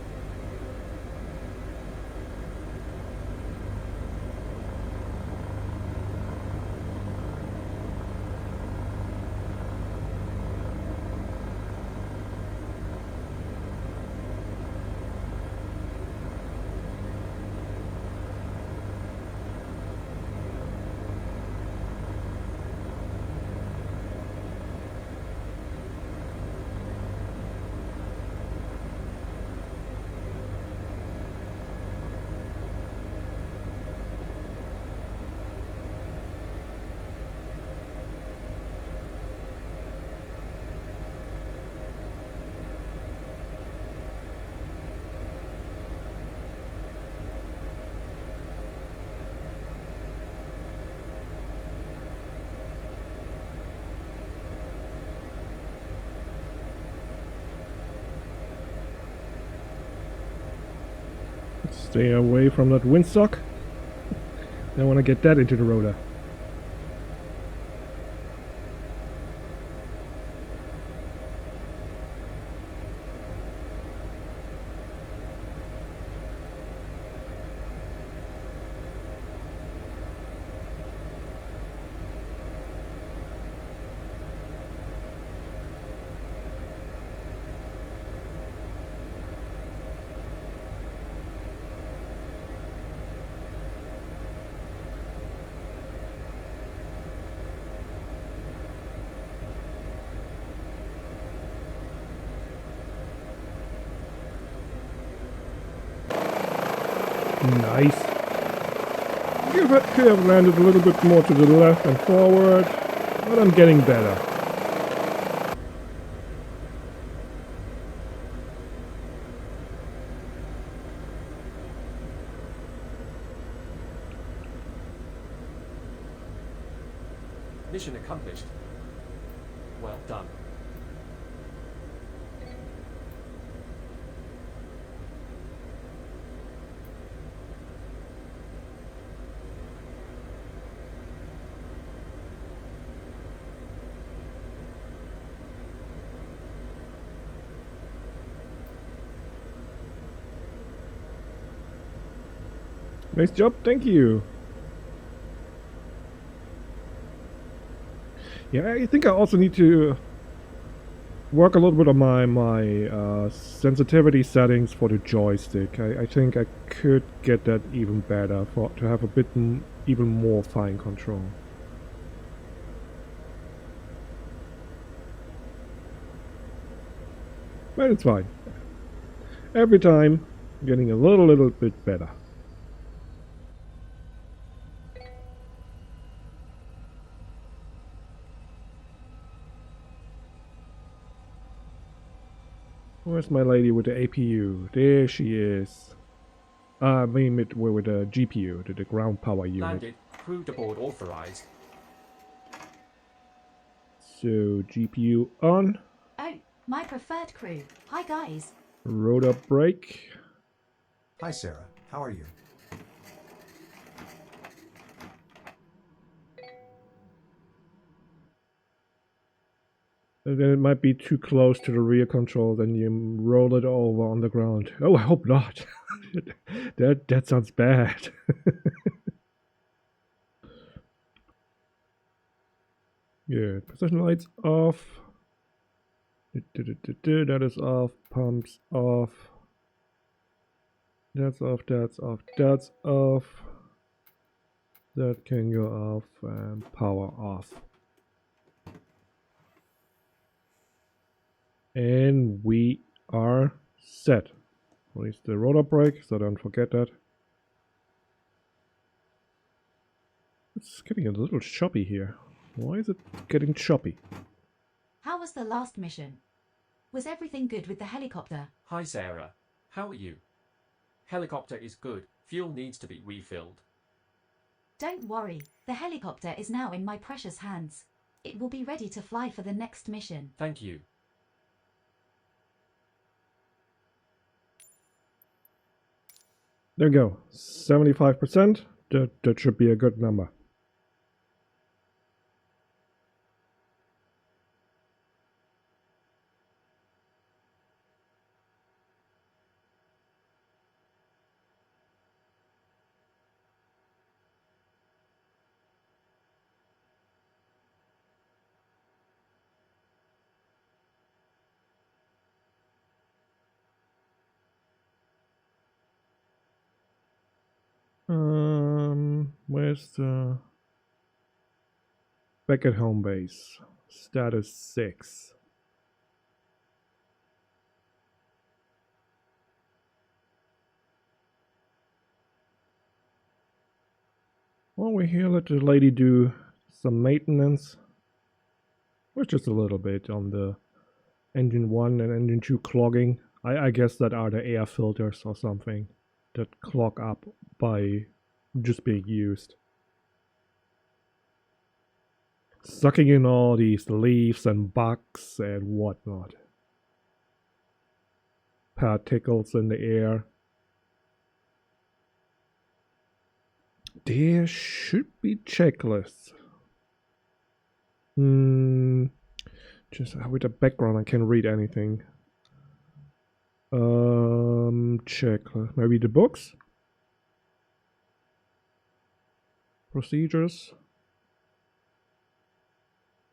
Stay away from that windsock. I want to get that into the rotor. Nice. Could have landed a little bit more to the left and forward, but I'm getting better. Mission accomplished. Well done. Nice job, thank you. Yeah, I think I also need to work a little bit on my sensitivity settings for the joystick. I think I could get that even better to have a bit even more fine control. But it's fine. Every time, getting a little bit better. Where's my lady with the APU? There she is. I mean with the GPU, the ground power unit. Landed. Crew to board authorized. So GPU on. Oh, my preferred crew. Hi guys. Rotor brake. Hi, Sarah. How are you? then it might be too close to the rear control, then you roll it over on the ground. Oh, I hope not. that sounds bad. Yeah, position lights off. That is off. Pumps off. That's off, that's off, that's off. That can go off and power off. And we are set. Release the rotor brake, so don't forget that. It's getting a little choppy here. Why is it getting choppy? How was the last mission? Was everything good with the helicopter? Hi Sarah. How are you? Helicopter is good. Fuel needs to be refilled. Don't worry, the helicopter is now in my precious hands. It will be ready to fly for the next mission. Thank you. There we go. 75%. That should be a good number. Where's the back at home base? Status 6. Well, we're here. Let the lady do some maintenance. Or just a little bit on the engine 1 and engine 2 clogging. I guess that are the air filters or something that clog up by just being used. Sucking in all these leaves and bugs and whatnot. Particles in the air. There should be checklists. Just with the background I can't read anything. Checklist. Maybe the books? Procedures?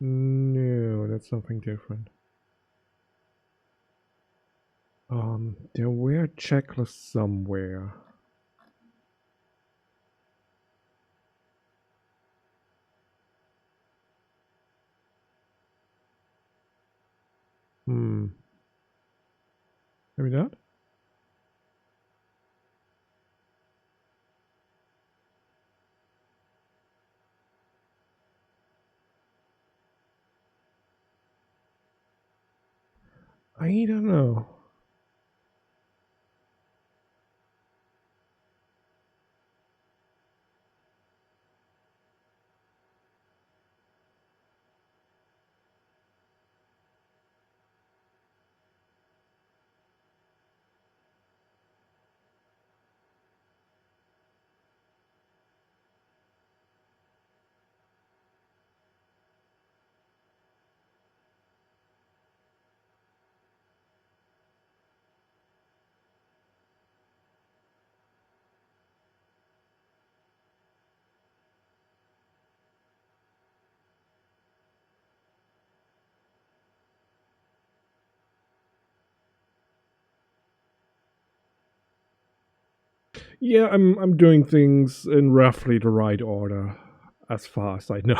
No, that's something different. There were checklists somewhere. Maybe that? I don't know. Yeah, I'm doing things in roughly the right order, as far as I know.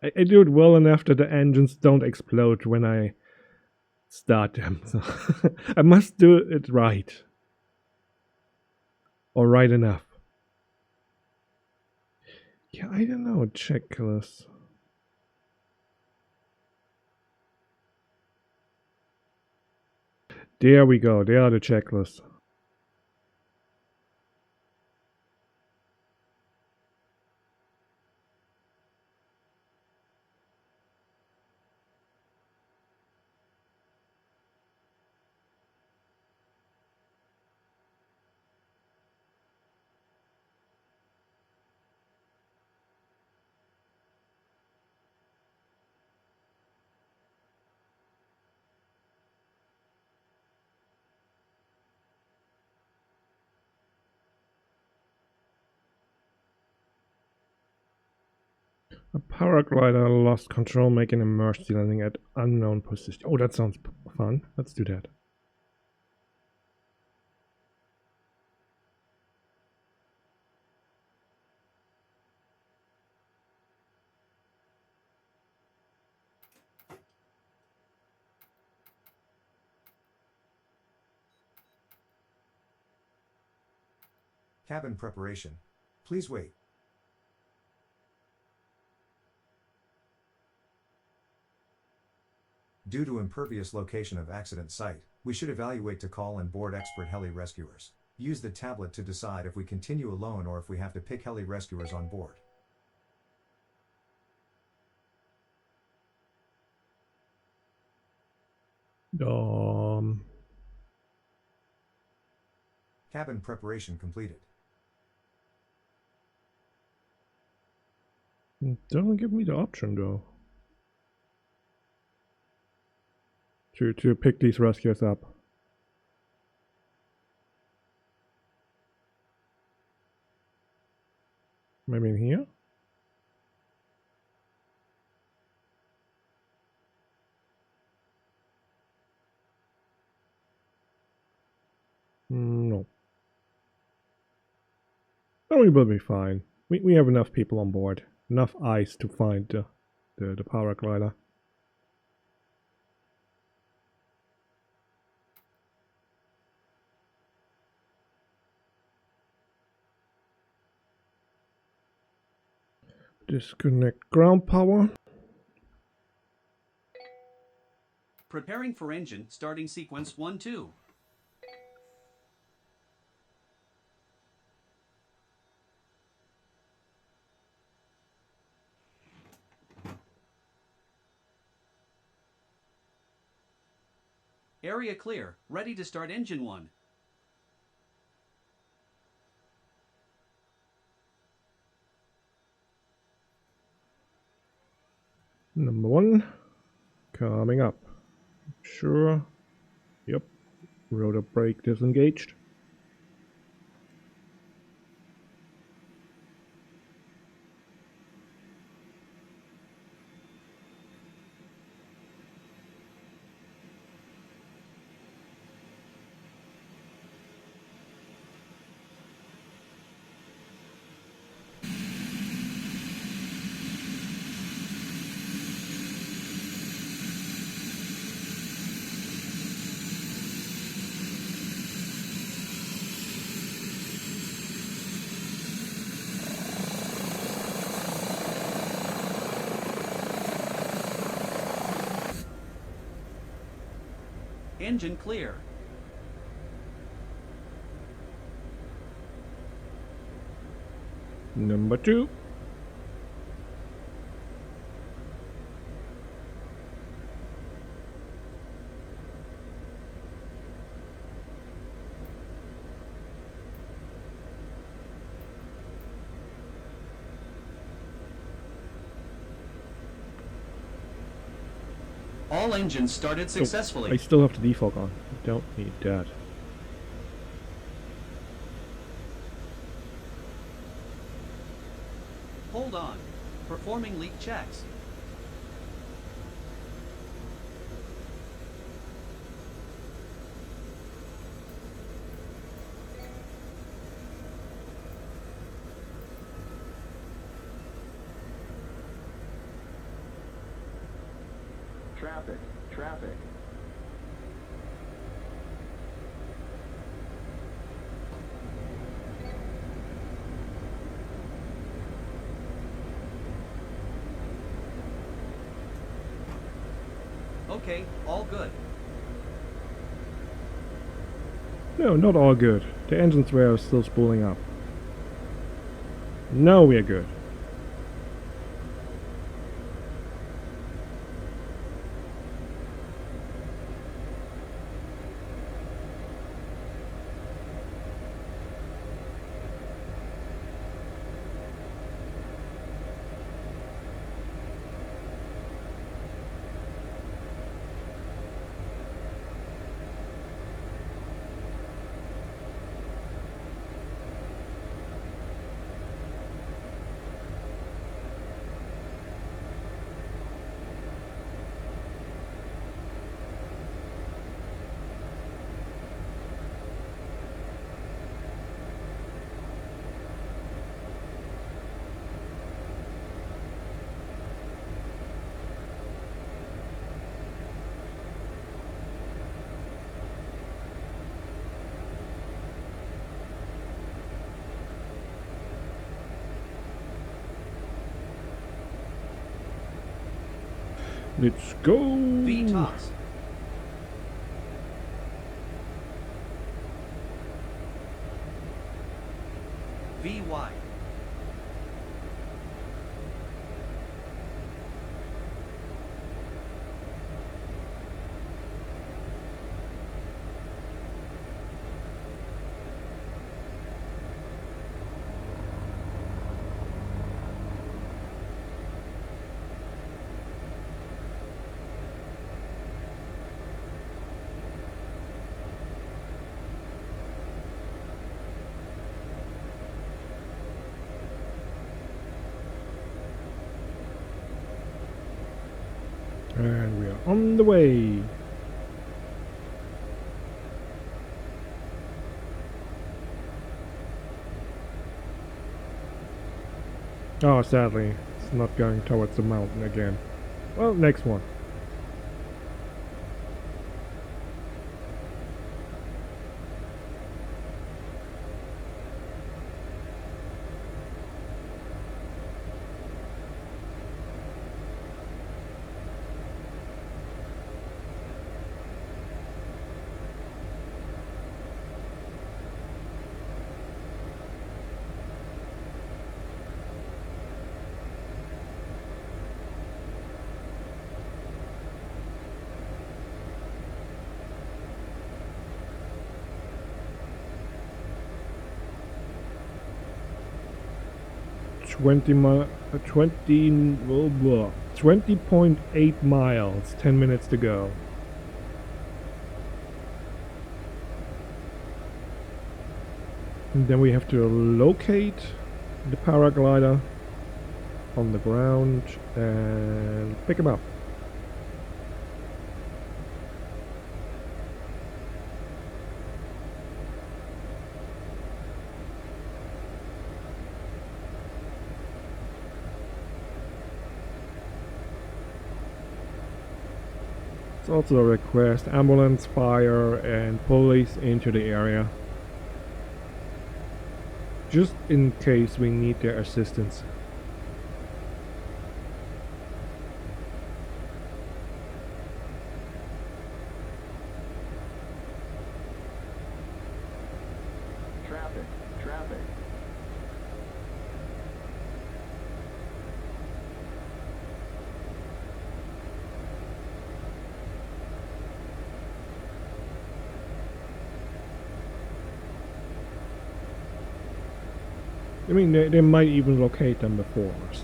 I do it well enough that the engines don't explode when I start them. So I must do it right. Or right enough. Yeah, I don't know, checklist. There we go, there are the checklists. A paraglider lost control, making emergency landing at unknown position. Oh, that sounds fun. Let's do that. Cabin preparation. Please wait. Due to impervious location of accident site, we should evaluate to call and board expert heli rescuers. Use the tablet to decide if we continue alone or if we have to pick heli rescuers on board. Cabin preparation completed. Doesn't give me the option though. To pick these rescuers up. Maybe in here? No. Oh, we will be fine. We have enough people on board. Enough ice to find the paraglider. Disconnect ground power. Preparing for engine, starting sequence 1-2. Area clear, ready to start engine 1. Number 1 coming up. Sure. Yep. Rotor brake disengaged. Engine clear. Number 2. All engines started successfully. I still have the defog on. I don't need that. Hold on. Performing leak checks. Traffic. Okay, all good. No, not all good. The engines were still spooling up. Now we are good. Let's go. VTOS. VY. And we are on the way. Oh, sadly, it's not going towards the mountain again. Well, next one. Blah, blah, 20.8 miles, 10 minutes to go. And then we have to locate the paraglider on the ground and pick him up. It's also a request ambulance, fire and police into the area, just in case we need their assistance. Traffic. I mean, they might even locate them before us.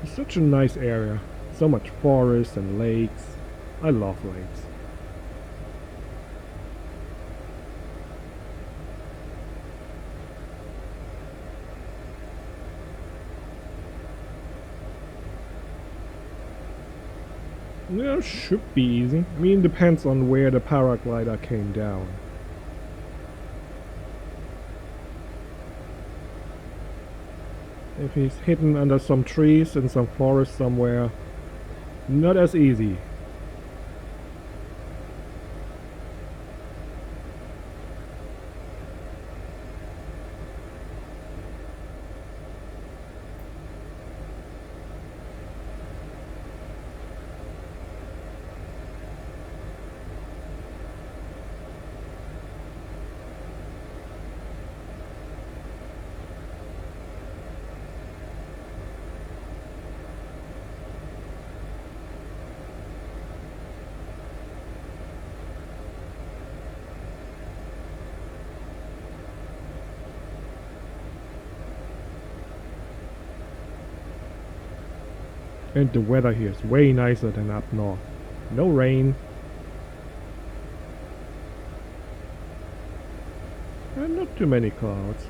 It's such a nice area. So much forest and lakes. I love lakes. Yeah, should be easy. I mean, depends on where the paraglider came down. If he's hidden under some trees in some forest somewhere, not as easy. And the weather here is way nicer than up north. No rain. And not too many clouds.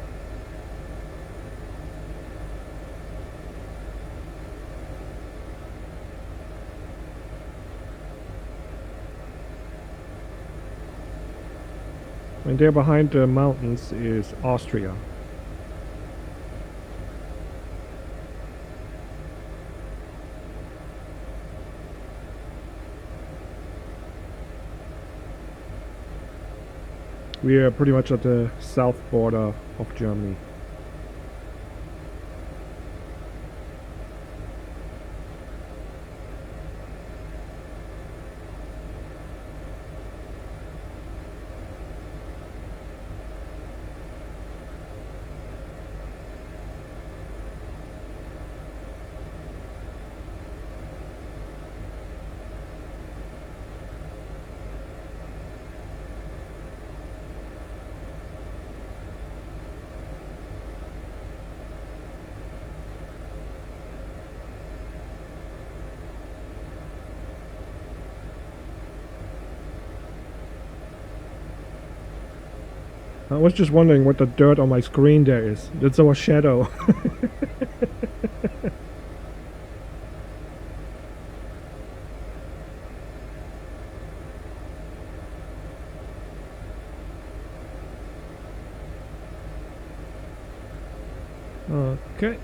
And there behind the mountains is Austria. We are pretty much at the south border of Germany. I was just wondering what the dirt on my screen there is. That's our shadow. Okay.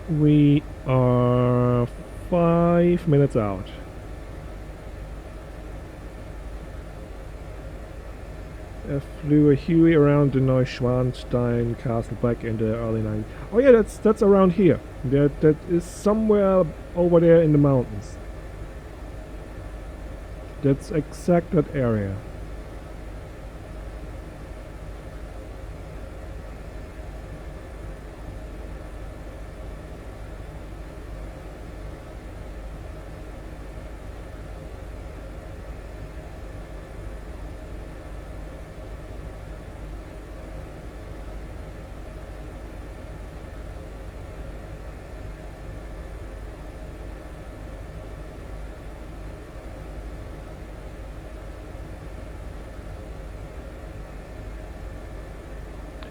We are 5 minutes out. Flew a Huey around the Neuschwanstein Castle back in the early 90s. Oh yeah, that's around here. That is somewhere over there in the mountains. That's exact that area.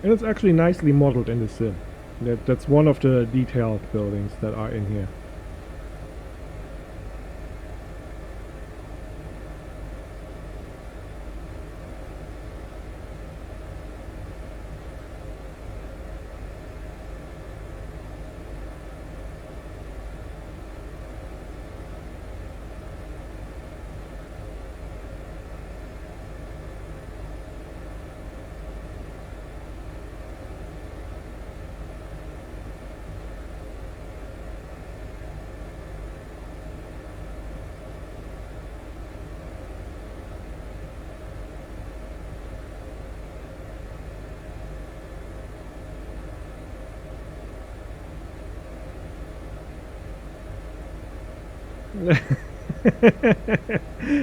And it's actually nicely modeled in the sim. That's one of the detailed buildings that are in here.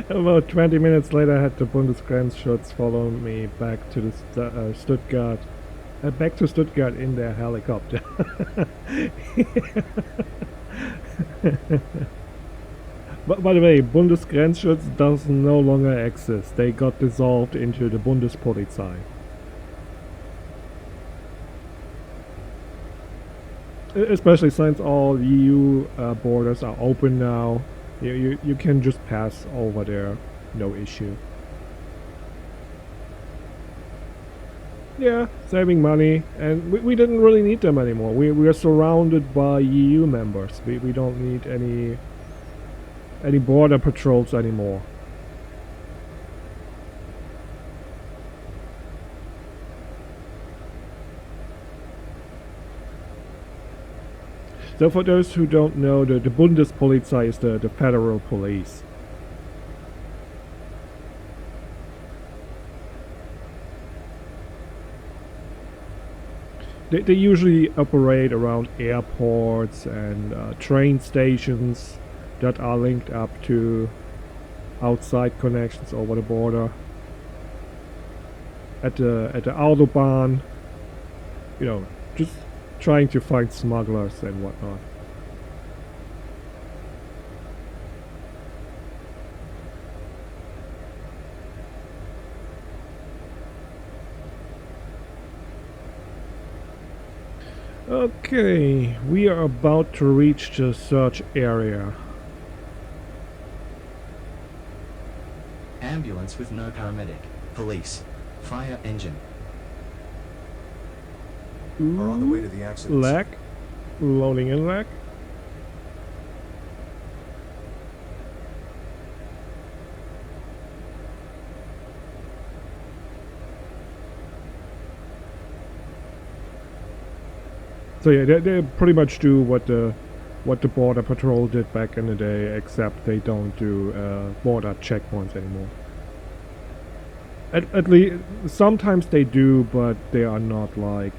About 20 minutes later, I had the Bundesgrenzschutz follow me back to the Stuttgart, back to Stuttgart in their helicopter. But by the way, Bundesgrenzschutz does no longer exist. They got dissolved into the Bundespolizei. Especially since all EU borders are open now, you can just pass over there, no issue. Yeah, saving money, and we didn't really need them anymore. We are surrounded by EU members. We don't need any border patrols anymore. So for those who don't know, the Bundespolizei is the federal police. They usually operate around airports and train stations that are linked up to outside connections over the border. At the Autobahn, you know, just trying to find smugglers and whatnot. Okay, we are about to reach the search area. Ambulance with no paramedic. Police. Fire engine. Are on the way to the accident. Lag. Loading in lag. So yeah, they pretty much do what the border patrol did back in the day, except they don't do border checkpoints anymore. At least sometimes they do, but they are not like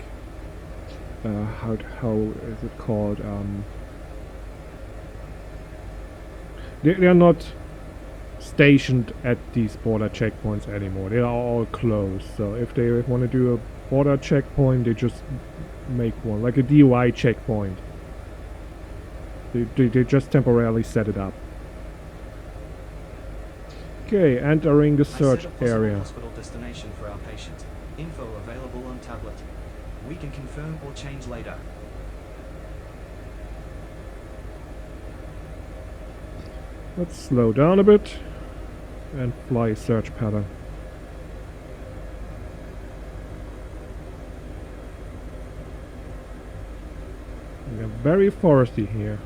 how is it called? They are not stationed at these border checkpoints anymore. They are all closed. So if they want to do a border checkpoint, they just make one, like a DUI checkpoint. They just temporarily set it up. Okay, entering the search I set a possible area. hospital destination for our patient. Info available on tablet. We can confirm or change later. Let's slow down a bit and fly search pattern. We are very foresty here.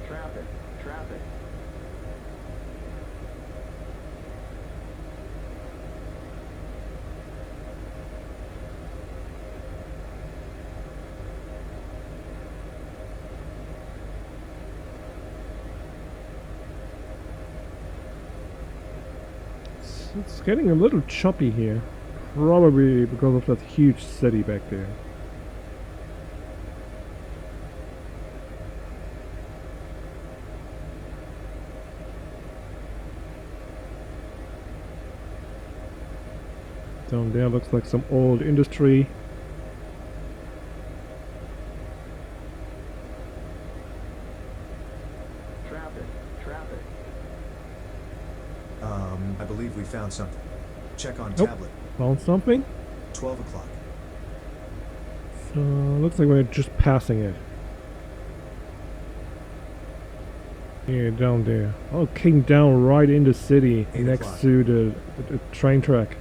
Traffic. Traffic. It's getting a little choppy here. Probably because of that huge city back there. Down there looks like some old industry. Traffic. Traffic. I believe we found something. Check on Nope. tablet. Found something? 12 o'clock. So looks like we're just passing it. Yeah, down there. Oh, came down right in the city 8 next o'clock. to the train track.